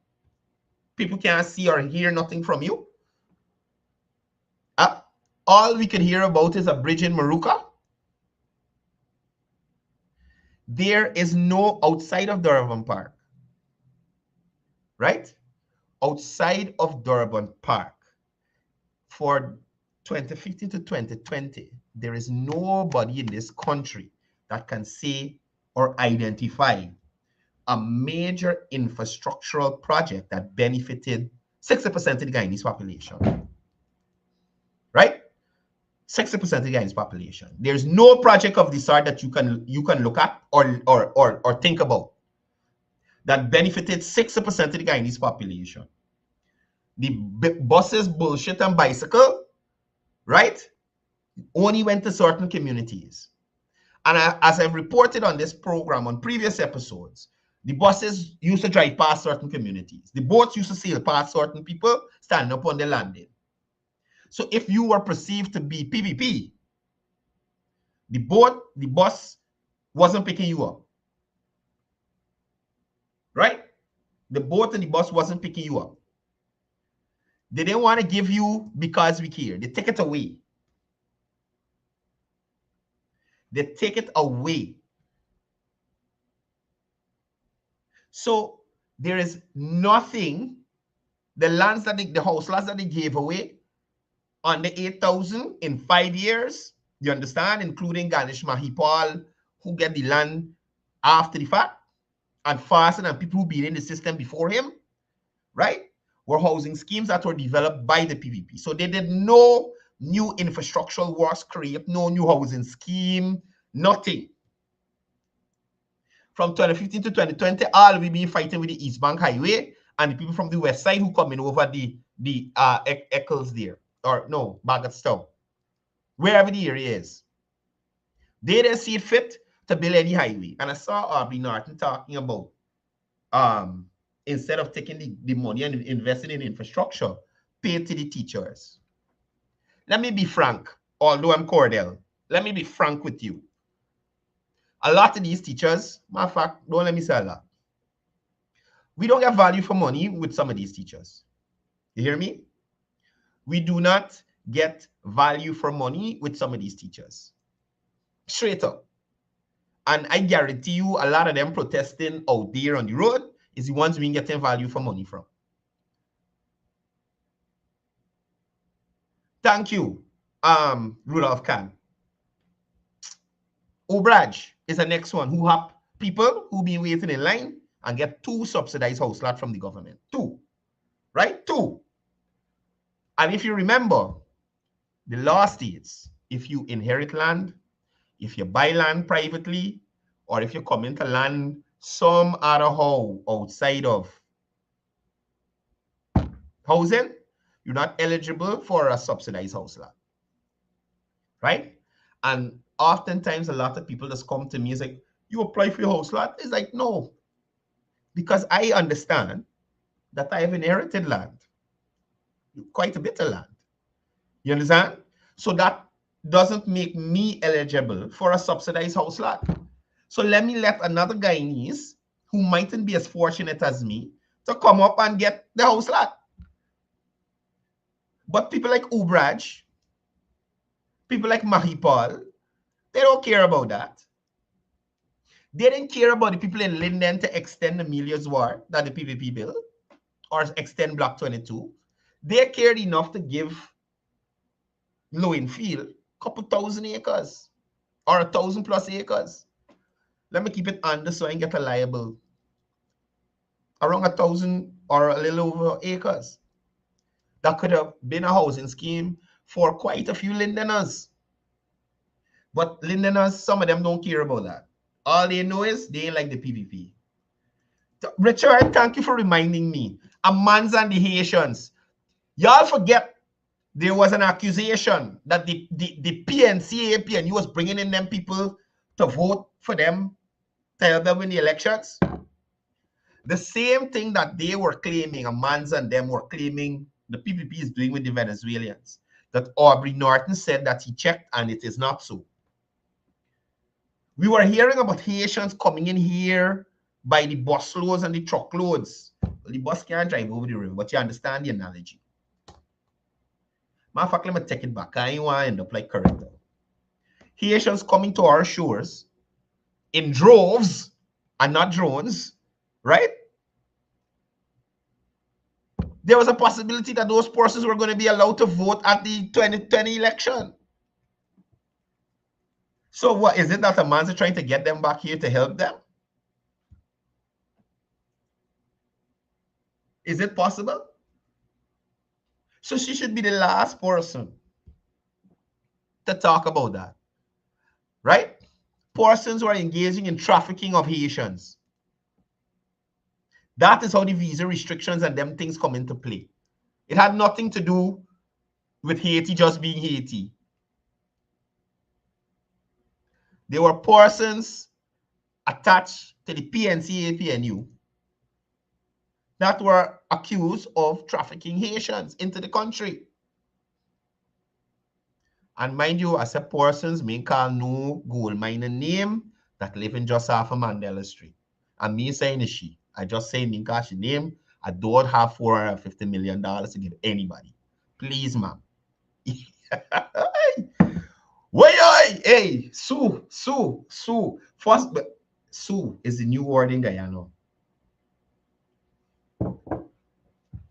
people can't see or hear nothing from you. All we can hear about is a bridge in Maruka. There is no outside of Durban Park, right? Outside of Durban Park, for 2015 to 2020, there is nobody in this country that can say or identify a major infrastructural project that benefited 60% of the Guyanese population, right? 60% of the Guyanese population. There's no project of the sort that you can look at or think about that benefited 60% of the Guyanese population. The buses, bullshit, and bicycle, right, only went to certain communities. And as I've reported on this program on previous episodes, the buses used to drive past certain communities. The boats used to sail past certain people standing up on the landing. So if you were perceived to be PPP, the bus wasn't picking you up, right? The boat and the bus wasn't picking you up. They didn't want to give you because we care. They take it away. They take it away. So there is nothing, the lands that the house lands that they gave away on the 8,000 in 5 years, you understand, including Ganesh Mahipal, who get the land after the fact, and faster than people who been in the system before him, right? Were housing schemes that were developed by the PPP. So they did no new infrastructural works, create no new housing scheme, nothing. From 2015 to 2020, all we been fighting with the East Bank Highway and the people from the west side who coming over the Eccles there, or no, Bagotstown, wherever the area is. They didn't see it fit to build any highway. And I saw Aubrey Norton talking about instead of taking the money and investing in infrastructure, pay to the teachers. Let me be frank, although I'm Courdel, let me be frank with you. A lot of these teachers, matter of fact, don't let me say a lot. We don't get value for money with some of these teachers. You hear me? We do not get value for money with some of these teachers. Straight up. And I guarantee you a lot of them protesting out there on the road is the ones we getting value for money from. Thank you, Rudolph Khan. Obraj is the next one who have people who been waiting in line and get 2 subsidized house lots from the government. 2, right? 2. And if you remember, the law states if you inherit land, if you buy land privately, or if you come into land some other how outside of housing, you're not eligible for a subsidized house lot, right? And oftentimes a lot of people just come to me and say, you apply for your house lot? It's like, no, because I understand that I have inherited land, quite a bit of land. You understand? So that doesn't make me eligible for a subsidized house lot. So let me let another Guyanese who mightn't be as fortunate as me to come up and get the house lot. But people like Ubraj, people like Mahipal, they don't care about that. They didn't care about the people in Linden to extend the Milia's War, that the PPP bill, or extend Block 22. They cared enough to give Lowenfield a couple thousand acres or 1,000 plus acres. Let me keep it under so I can get a liable. Around 1,000 or a little over acres. That could have been a housing scheme for quite a few Lindeners. But Lindeners, some of them don't care about that. All they know is they ain't like the PPP. Richard, thank you for reminding me. Amans and the Haitians. Y'all forget there was an accusation that the PNC, APNU was bringing in them people to vote for them, to help them win the elections. The same thing that they were claiming, Amans and them were claiming the PPP is doing with the Venezuelans. That Aubrey Norton said that he checked and it is not so. We were hearing about Haitians coming in here by the busloads and the truckloads. Well, the bus can't drive over the river, but you understand the analogy. Matter of fact, let me take it back. I ain't want to end up like Courdel. Haitians coming to our shores in droves and not drones, right? There was a possibility that those persons were going to be allowed to vote at the 2020 election. So what is it that the man's trying to get them back here to help them? Is it possible? So she should be the last person to talk about that, right? Persons who are engaging in trafficking of Haitians. That is how the visa restrictions and them things come into play. It had nothing to do with Haiti just being Haiti. There were persons attached to the PNC APNU that were accused of trafficking Haitians into the country. And mind you, I said persons may call no gold miner name that live in just off of Mandela Street. And me saying is she. I just say Minka she name. I don't have $450 million to give anybody. Please, ma'am. Hey, Sue. First, Sue is the new word in Guyana.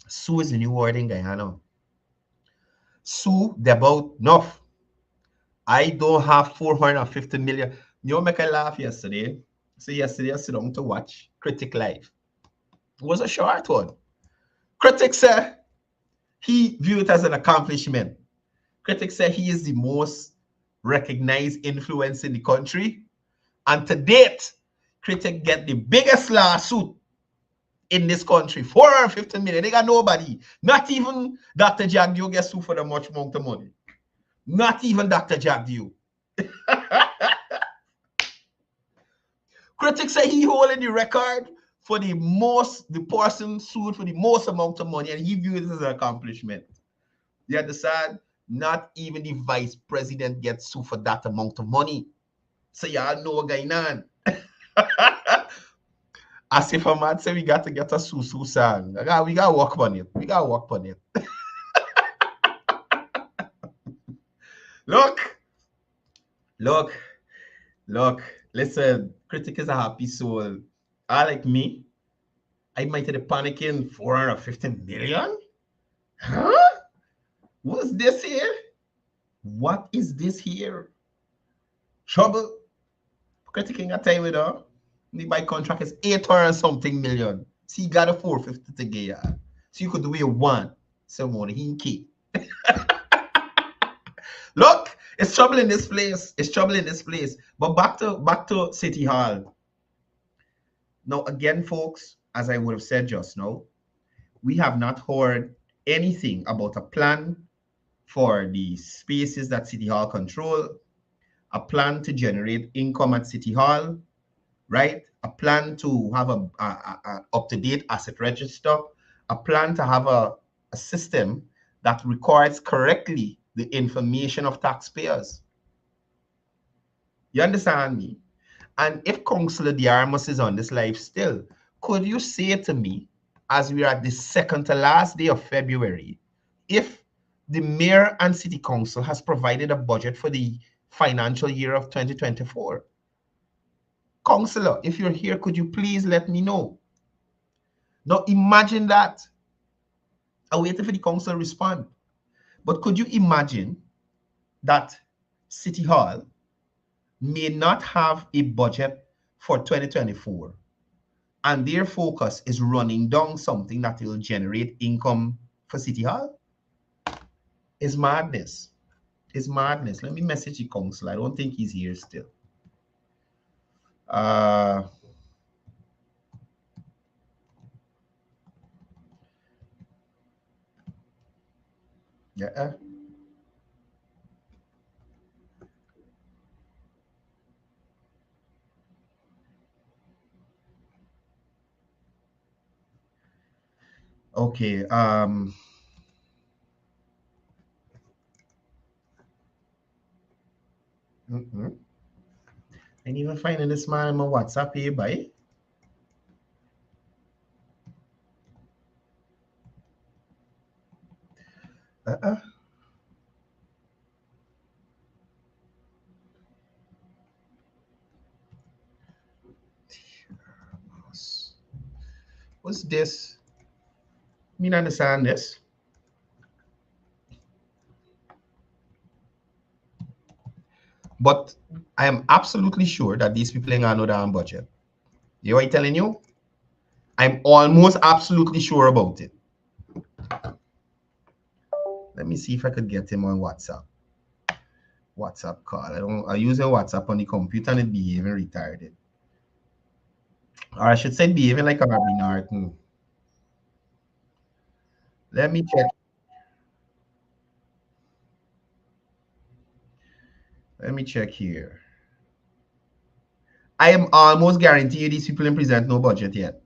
Sue is the new word in Guyana. Sue, the about enough. I don't have 450 million. You know, make I laugh yesterday. So yesterday I sit down to watch Critic Live. It was a short one. Critics said he viewed it as an accomplishment. Critics said he is the most recognized influence in the country. And to date, Critic get the biggest lawsuit in this country. 450 million. They got nobody. Not even Dr. Jack Dio gets sued for the much amount of money. Not even Dr. Jack Dio. Critics say he holding the record for the person sued for the most amount of money, and he views it as an accomplishment. You understand? Not even the vice president gets sued for that amount of money. So y'all know what's going on. As if a man say we got to get a Susu song. We got to work on it. We got to work on it. Look. Listen, Critic is a happy soul. I like me. I might have panicking 450 million? Huh? What's this here? What is this here? Trouble. Critic ain't got time with her. The buy contract is 800 something million. So you got a 450 to get. So you could do it one. Someone he key. Look, it's trouble in this place. It's trouble in this place. But back to City Hall. Now again, folks, as I would have said just now, we have not heard anything about a plan for the spaces that City Hall control, a plan to generate income at City Hall, right? A plan to have a up-to-date asset register, a plan to have a system that records correctly the information of taxpayers. You understand me? And if Councillor Diarmus is on this live still, could you say to me, as we are at the second to last day of February, if the mayor and city council has provided a budget for the financial year of 2024? Councillor, if you're here, could you please let me know? Now imagine that. I'm waiting for the council to respond. But could you imagine that City Hall may not have a budget for 2024 and their focus is running down something that will generate income for City Hall? It's madness. It's madness. Let me message the council. I don't think he's here still. Yeah. Okay. I ain't even finding this man on my WhatsApp here, bye. What's this? I mean, understand this. But I am absolutely sure that these people ain't got no damn budget. You know what I'm telling you? I'm almost absolutely sure about it. Let me see if I could get him on WhatsApp. WhatsApp call. I use a WhatsApp on the computer and it behaving retarded. Or I should say behaving like a Rabbi. Let me check. Let me check here. I am almost guaranteed these people didn't present no budget yet.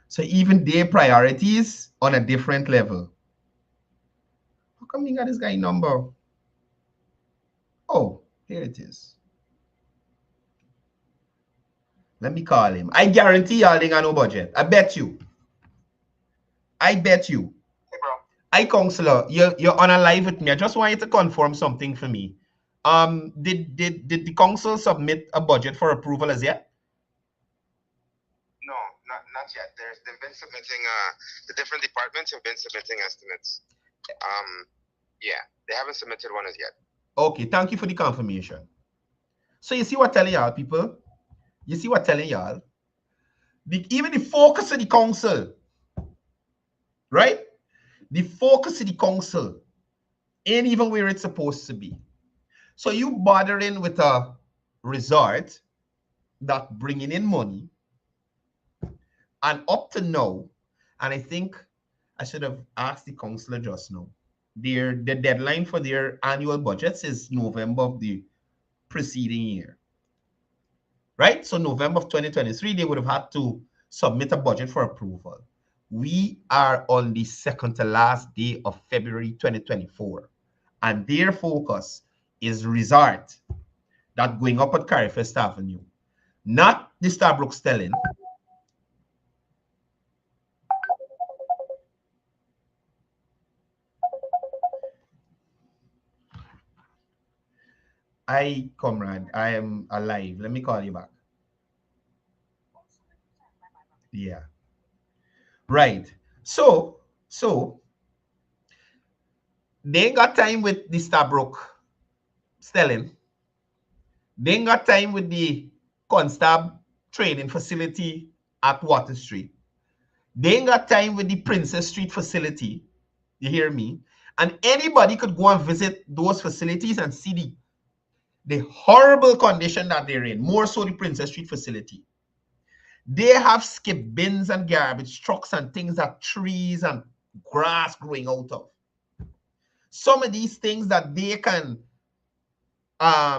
So even their priorities on a different level. How come you got this guy number? Oh, here it is. Let me call him. I guarantee y'all ain't got no budget. I bet you. I bet you. Hey, bro. Hi, Councillor. You're on a live with me. I just want you to confirm something for me. Did the council submit a budget for approval as yet? No, not yet. They've been submitting. The different departments have been submitting estimates. Yeah, they haven't submitted one as yet. Okay, thank you for the confirmation. So you see what I'm telling y'all, people? You see what I'm telling y'all? Even the focus of the council, right? The focus of the council ain't even where it's supposed to be. So you bothering with a resort that bringing in money, and up to now, and I think I should have asked the councillor just now, the deadline for their annual budgets is November of the preceding year, right? So November of 2023, they would have had to submit a budget for approval. We are on the second to last day of February 2024, and their focus is resort that going up at Carifest Avenue, not the Starbrook Stelling. Comrade, I am alive. Let me call you back. Yeah. Right. So they ain't got time with the Starbrook Stelling. They ain't got time with the Constab training facility at Water Street. They ain't got time with the Princess Street facility. You hear me? And anybody could go and visit those facilities and see the horrible condition that they're in, more so the Princess Street facility. They have skip bins and garbage trucks and things that trees and grass growing out of. Some of these things that they can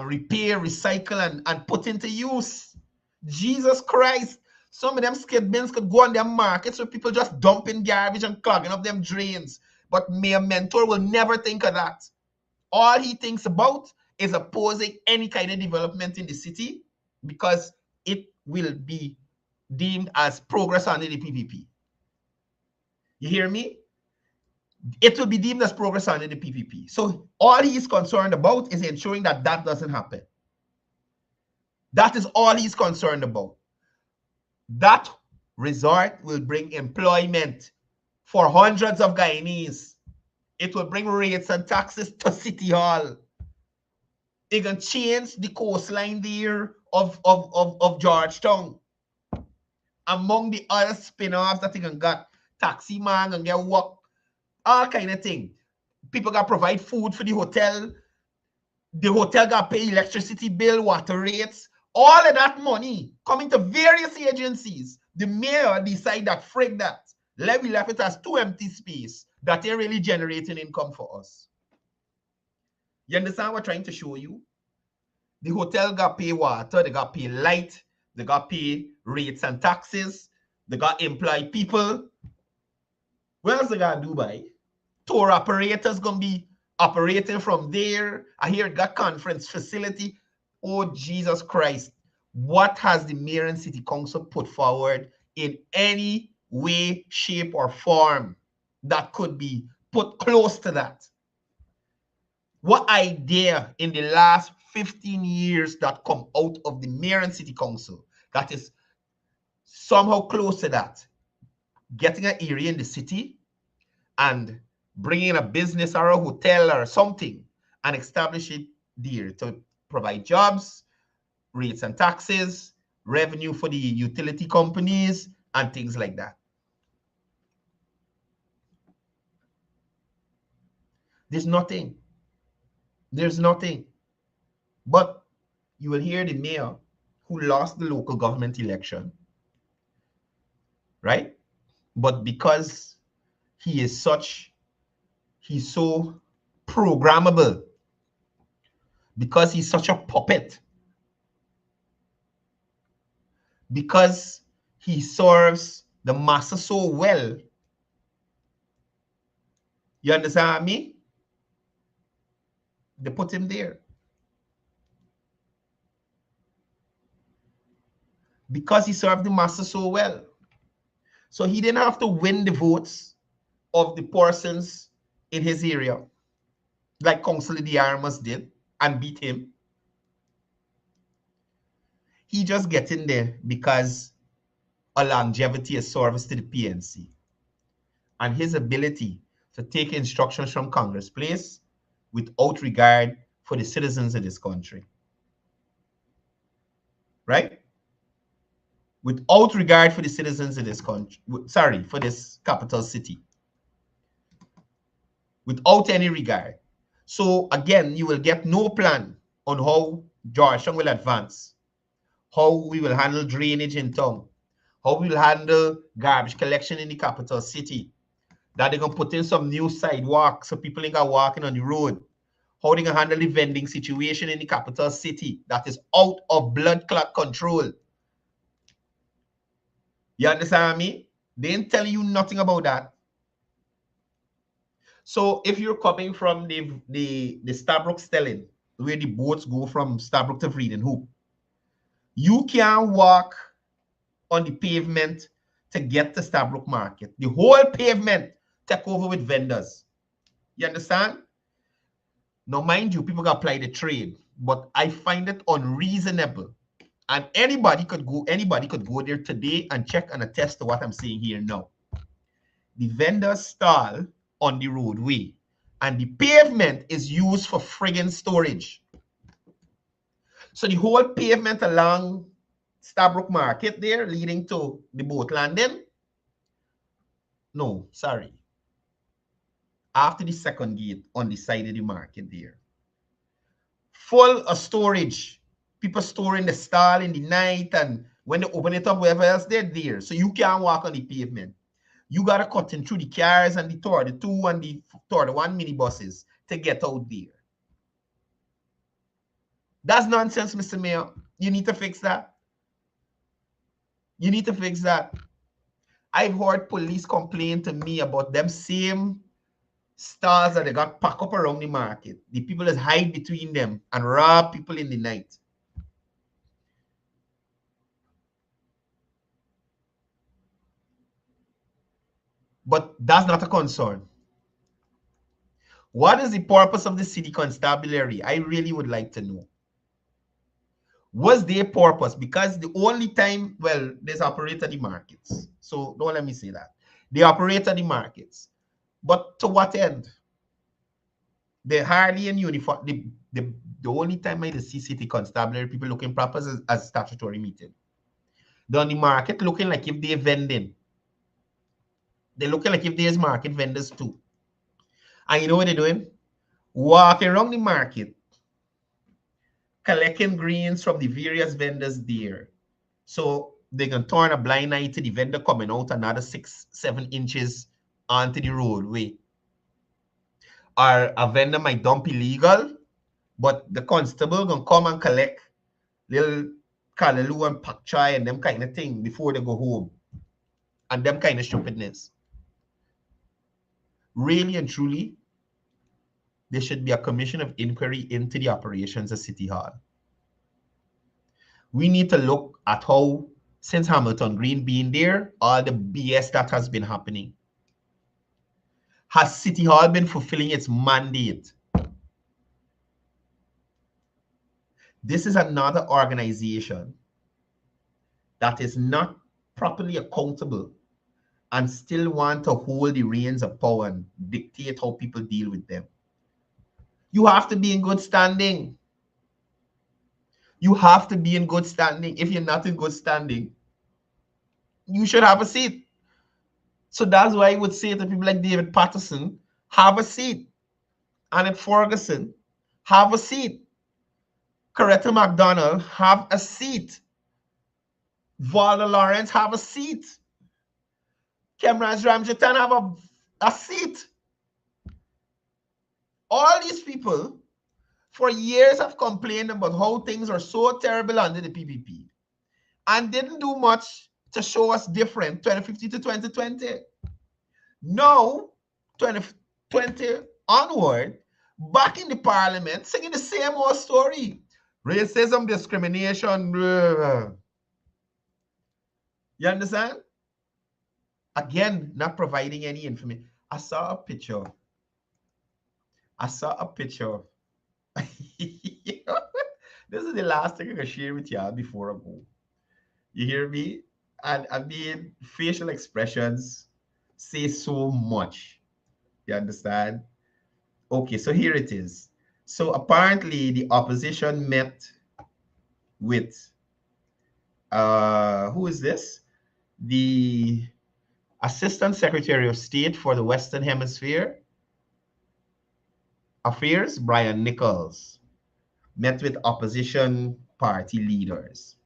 repair, recycle, and put into use. Jesus Christ. Some of them skip bins could go on their markets where people just dumping garbage and clogging up them drains. But Mayor Mentor will never think of that. All he thinks about is opposing any kind of development in the city because it will be deemed as progress under the PPP. You hear me? It will be deemed as progress under the PPP. So all he is concerned about is ensuring that that doesn't happen. That is all he's concerned about. That resort will bring employment for hundreds of Guyanese. It will bring rates and taxes to City Hall. It can change the coastline there of Georgetown. Among the other spin-offs that you can get, taxi man and get work, all kind of thing. People got provide food for the hotel. The hotel got pay electricity bill, water rates. All of that money coming to various agencies. The mayor decide that frig that. We left it as too empty space that ain't really generating income for us. You understand what I'm trying to show you? The hotel got pay water, they got pay light, they got pay rates and taxes, they got employ people. What else they got Dubai? Tour operators gonna be operating from there. I hear it got conference facility. Oh, Jesus Christ. What has the mayor and city council put forward in any way, shape, or form that could be put close to that? What idea in the last 15 years that come out of the mayor and city council that is somehow close to that? Getting an area in the city and bringing a business or a hotel or something and establish it there to provide jobs, rates and taxes, revenue for the utility companies, and things like that. There's nothing. There's nothing. But you will hear the mayor who lost the local government election, right? But because he's so programmable, because he's such a puppet, because he serves the masses so well, you understand me? They put him there. Because he served the masses so well. So he didn't have to win the votes of the persons in his area, like Councillor Diarmas did, and beat him. He just get in there because of longevity of service to the PNC and his ability to take instructions from Congress Place without regard for the citizens of this country. Right? Without regard for the citizens of this country, sorry, for this capital city. Without any regard. So again, you will get no plan on how Georgetown will advance, how we will handle drainage in town, how we will handle garbage collection in the capital city, that they're going to put in some new sidewalks so people ain't got walking on the road, how they're going to handle the vending situation in the capital city that is out of blood clot control. You understand me? They ain't telling you nothing about that. So if you're coming from the Stabroek Stelling, where the boats go from Stabroek to Vredenhoek, you can't walk on the pavement to get to Stabroek Market. The whole pavement take over with vendors. You understand? Now, mind you, people can apply the trade, but I find it unreasonable. And anybody could go there today and check and attest to what I'm saying here now. The vendors stall on the roadway, and the pavement is used for friggin' storage. So the whole pavement along Stabroek Market there, leading to the boat landing, no, sorry. After the second gate on the side of the market there, full of storage. People storing the stall in the night, and when they open it up, wherever else they're there. So you can't walk on the pavement. You got to cut in through the cars and the tour, the 2 and the tour, the 1 minibuses to get out there. That's nonsense, Mr. Mayor. You need to fix that. You need to fix that. I've heard police complain to me about them same stars that they got packed up around the market. The people just hide between them and rob people in the night. But that's not a concern. What is the purpose of the city constabulary? I really would like to know. What's their purpose? Because the only time, well, there's operate at the markets. So don't let me say that. They operate at the markets. But to what end? They're hardly in uniform. The only time I see city constabulary people looking proper is as statutory meeting. They're on the market looking like if they're vending. They're looking like if there's market vendors too. And you know what they're doing? Walking around the market, collecting greens from the various vendors there. So they can turn a blind eye to the vendor coming out another 6-7 inches onto the roadway. Or a vendor might dump illegal, but the constable gonna come and collect little callaloo and pak chai and them kind of thing before they go home. And them kind of stupidness. Really and truly, there should be a commission of inquiry into the operations of City Hall. We need to look at how, since Hamilton Green being there, all the BS that has been happening. Has City Hall been fulfilling its mandate? This is another organization that is not properly accountable and still want to hold the reins of power and dictate how people deal with them. You have to be in good standing. You have to be in good standing. If you're not in good standing, you should have a seat. So that's why I would say to people like David Patterson, have a seat. Annette Ferguson, have a seat. Coretta McDonald, have a seat. Valda Lawrence, have a seat. Kemraj Ramjatan, have a seat. All these people for years have complained about how things are so terrible under the PPP and didn't do much to show us different 2015 to 2020. Now, 2020 onward, back in the parliament, singing the same old story. Racism, discrimination. Blah. You understand? Again, not providing any information. I saw a picture. This is the last thing I can share with y'all before I go. You hear me? And I mean, facial expressions say so much. You understand? Okay, so here it is. So apparently the opposition met with, who is this? The Assistant Secretary of State for the Western Hemisphere Affairs, Brian Nichols, met with opposition party leaders.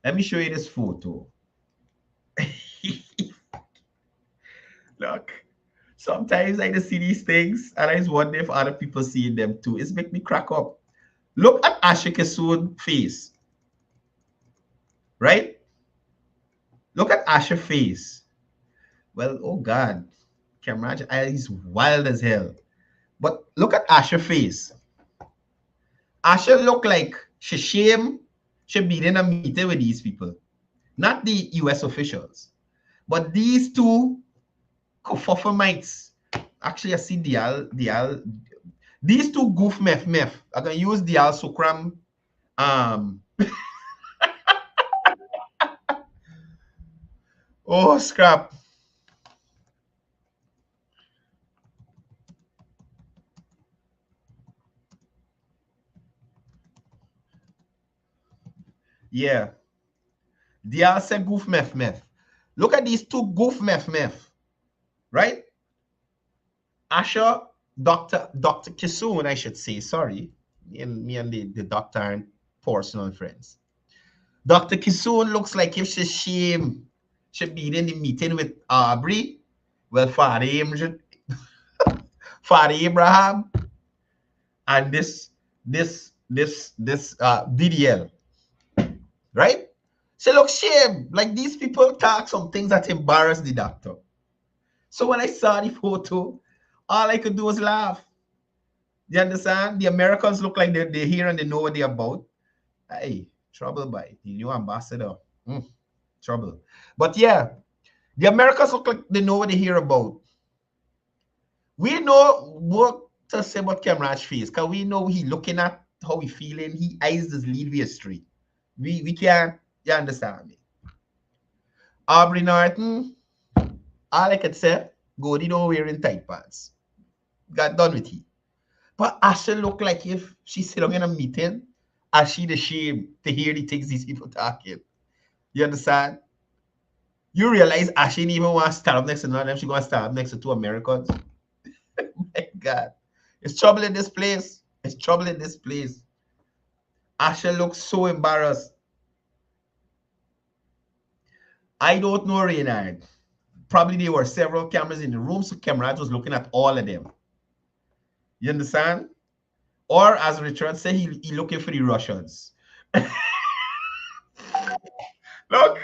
Let me show you this photo. Look, sometimes I just see these things and I just wonder if other people see them too. It's make me crack up. Look at Asha Kissoon's face. Right? Look at Asha's face. Well, oh God, Kamraj is wild as hell. But look at Asha's face. Asha look like she shame she be in a meeting with these people. Not the US officials. But these two Kofofomites. Actually, I see these two goof meth. I can use Dial Sukram. Oh, scrap. Yeah. Dial said goof meth. Look at these two goof meth. Right? Asha, Dr. Kissoon, I should say, sorry. Me and the doctor aren't personal friends. Dr. Kissoon looks like if she's shame. She'd be in the meeting with Aubrey. Well, Father Abraham. And this DDL. Right? She looks shame. Like these people talk some things that embarrass the doctor. So when I saw the photo, All I could do was laugh. You understand? The Americans look like they're here and they know what they're about. Hey, trouble by the new ambassador. Trouble. But yeah, the Americans look like they know what they hear about. We know what to say about Cameron's face, because we know he looking at how he feeling. He eyes this Livewire street. We can't, you understand me? Aubrey Norton, all I could say, Goldie don't wearing tight pants. Got done with it. But Asha look like if she sit down in a meeting and she the shame to hear the things these people talking. You understand? You realize Asha didn't even want to stand up next to none of them. She going to stand up next to two Americans. My God. It's trouble in this place. It's trouble in this place. Asha looks so embarrassed. I don't know, Reynard. Probably there were several cameras in the room, so Cameron was looking at all of them. You understand? Or as Richard said, he looking for the Russians. Look.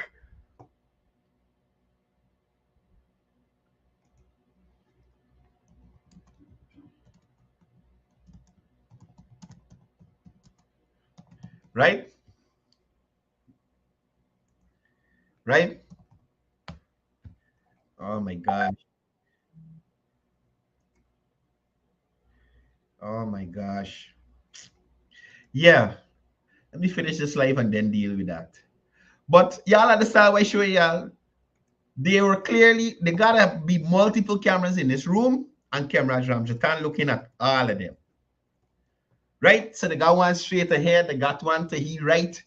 Right? Right? Oh my God. Oh my gosh. Yeah. Let me finish this live and then deal with that. But y'all understand why I show y'all? They gotta be multiple cameras in this room and camera Ramjatan looking at all of them. Right? So they got one straight ahead, they got one to his right.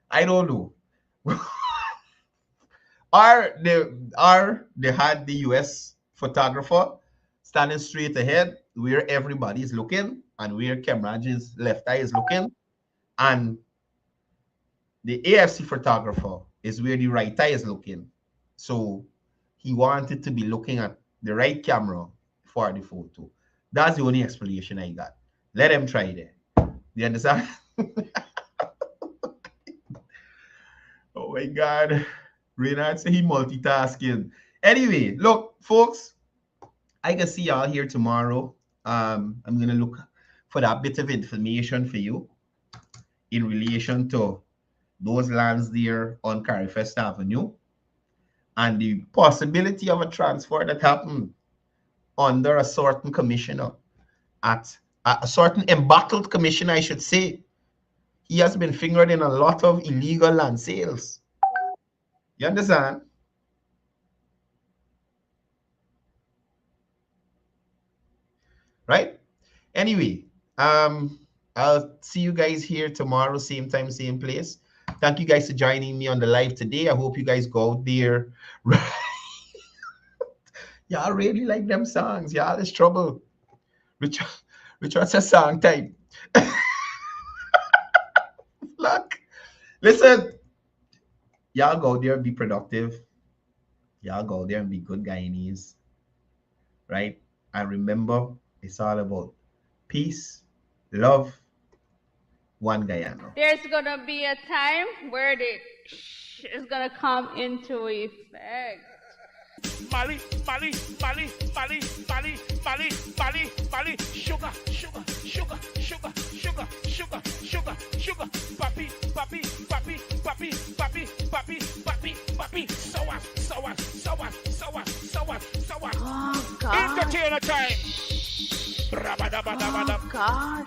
I don't know. Or they had the US photographer standing straight ahead where everybody is looking and where Cameron's left eye is looking, and the AFC photographer is where the right eye is looking. So he wanted to be looking at the right camera for the photo. That's the only explanation I got. Let him try there. You understand? Oh my God. Reynard said he multitasking. Anyway, look, folks, I can see y'all here tomorrow. I'm going to look for that bit of information for you in relation to those lands there on Carifest Avenue and the possibility of a transfer that happened under a certain commissioner, at a certain embattled commissioner, I should say. He has been fingered in a lot of illegal land sales. You understand? Right? Anyway, I'll see you guys here tomorrow, same time, same place. Thank you guys for joining me on the live today. I hope you guys go out there. Y'all really like them songs. Y'all is trouble. Richard says song time. Look, listen. Y'all go there and be productive. Y'all go there and be good Guyanese. Right? And remember, it's all about peace, love, one Guyana. There's going to be a time where the is going to come into effect. Mali, Mali, Mali, Mali, Mali, Mali, Mali, Mali, sugar, sugar, sugar, sugar, sugar, sugar, sugar, sugar, papi, papi, papi, papi, papi, papi, papi, papi, sour, sour, sour, sour, sour, sour. Oh, God. Entertainer time. Oh, God.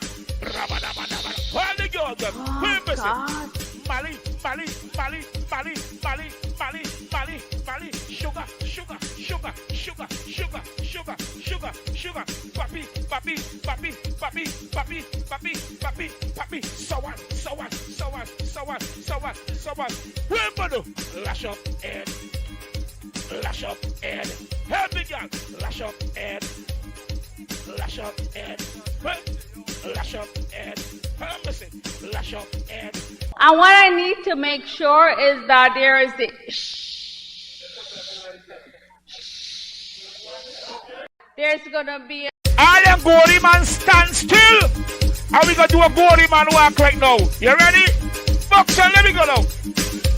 All the girls, Oh, God. Mali, Mali, Mali, Mali, Mali, Mali, Mali, Mali, sugar, sugar, sugar, sugar, sugar, sugar, sugar, sugar, papi, papi, papi, papi, papi, papi, papi, papi, sour, sour, sour, sour, sour, sour. Remember, lash up head, lash up head, help me, girl, lash up head, lash up head, lash up head, lash up head. And what I need to make sure is that there is the there's gonna be a I am Gory Man, stand still. And we gonna do a Gory Man walk right now. You ready? Boxer, let me go now.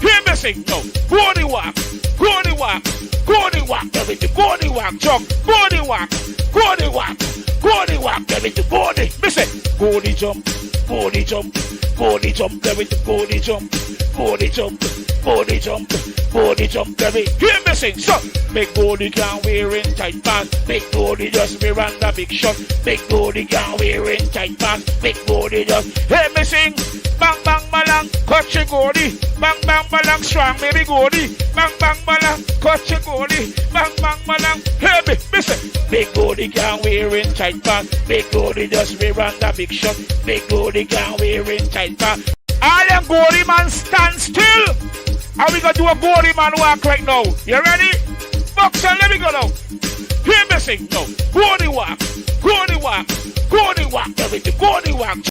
Hear me sing now. Gory walk, Gory walk. go the walk, everything, go the walk, jump, go the walk, go the walk, go the walk, everything, go the, me say, go the jump, go the jump, go the jump, everything, go the jump, go the jump, go the jump, go the jump, everything, hear me sing, so, make go the can wearing tight pants, make go the just Miranda big shot, make go the can wearing tight pants, make go the just, hear me sing, bang bang balang, cut your goldie, bang bang balang, strong baby goldie, bang bang balang, cut your goldie, bang bang balang, hear me, listen, make goldie can wearing tight pants, make goldie just Miranda big shot, make goldie can wearing tight pants. All them goldie man stand still, and we gonna do a goldie man walk right now. You ready? Boxer, let me go now. Hear me sing now. Goldie walk, goldie walk, goldie walk, everything, goldie walk.